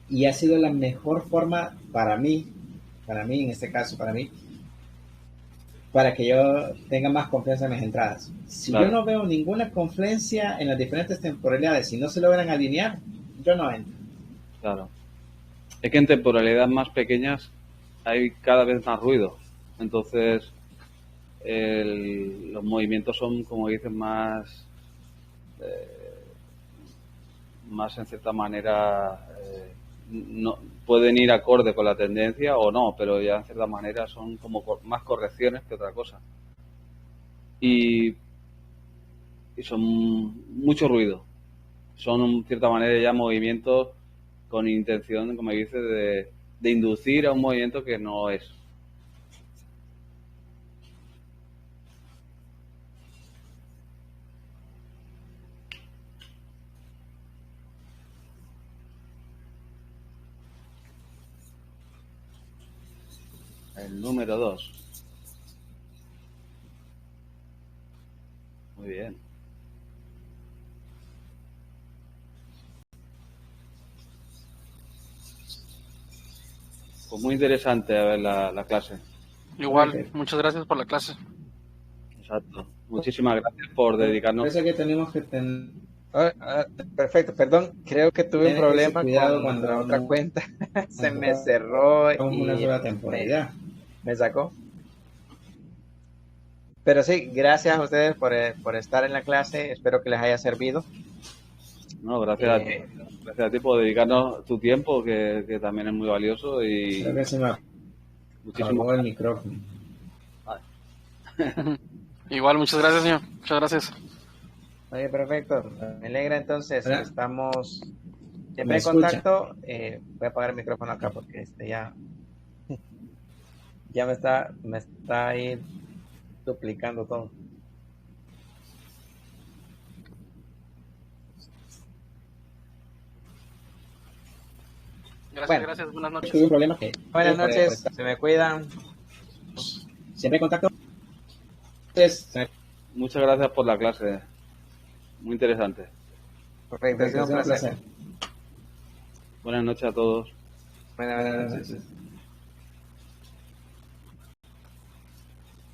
Y ha sido la mejor forma para mí, en este caso, para que yo tenga más confianza en mis entradas. Si Claro. yo no veo ninguna confluencia en las diferentes temporalidades, si no se logran alinear, yo no entro. Claro. Es que en temporalidades más pequeñas hay cada vez más ruido. Entonces, los movimientos son, como dices, más en cierta manera, no pueden ir acorde con la tendencia o no, pero ya en cierta manera son como más correcciones que otra cosa. Y son mucho ruido. Son en cierta manera ya movimientos con intención, como dices, de inducir a un movimiento que no es. El número 2. Muy bien. Pues muy interesante a ver la clase. Igual, muchas gracias por la clase. Exacto. Muchísimas gracias por dedicarnos. Parece que tenemos que tener... Perfecto, perdón, creo que tuve un problema cuidado con cuando la otra no- cuenta. Se me cerró una y sola temporalidad. me sacó. Pero sí, gracias a ustedes por estar en la clase. Espero que les haya servido. No, gracias a ti. Gracias a ti por dedicarnos tu tiempo, que también es muy valioso. Y Creo que se me apagó el micrófono. Igual, muchas gracias, señor. Muchas gracias. Oye, perfecto. Me alegra entonces. Hola. Estamos ¿Me siempre en escucha? contacto. Voy a apagar el micrófono acá porque ya me está ahí duplicando todo. Gracias, Bueno. gracias. Buenas noches. Tuve un problema que... Buenas por noches, estar se me cuidan. siempre en contacto. Entonces, Muchas gracias por la clase. Muy interesante. Perfecto, ha sido un placer. Buenas noches a todos. Buenas Buenas noches. noches.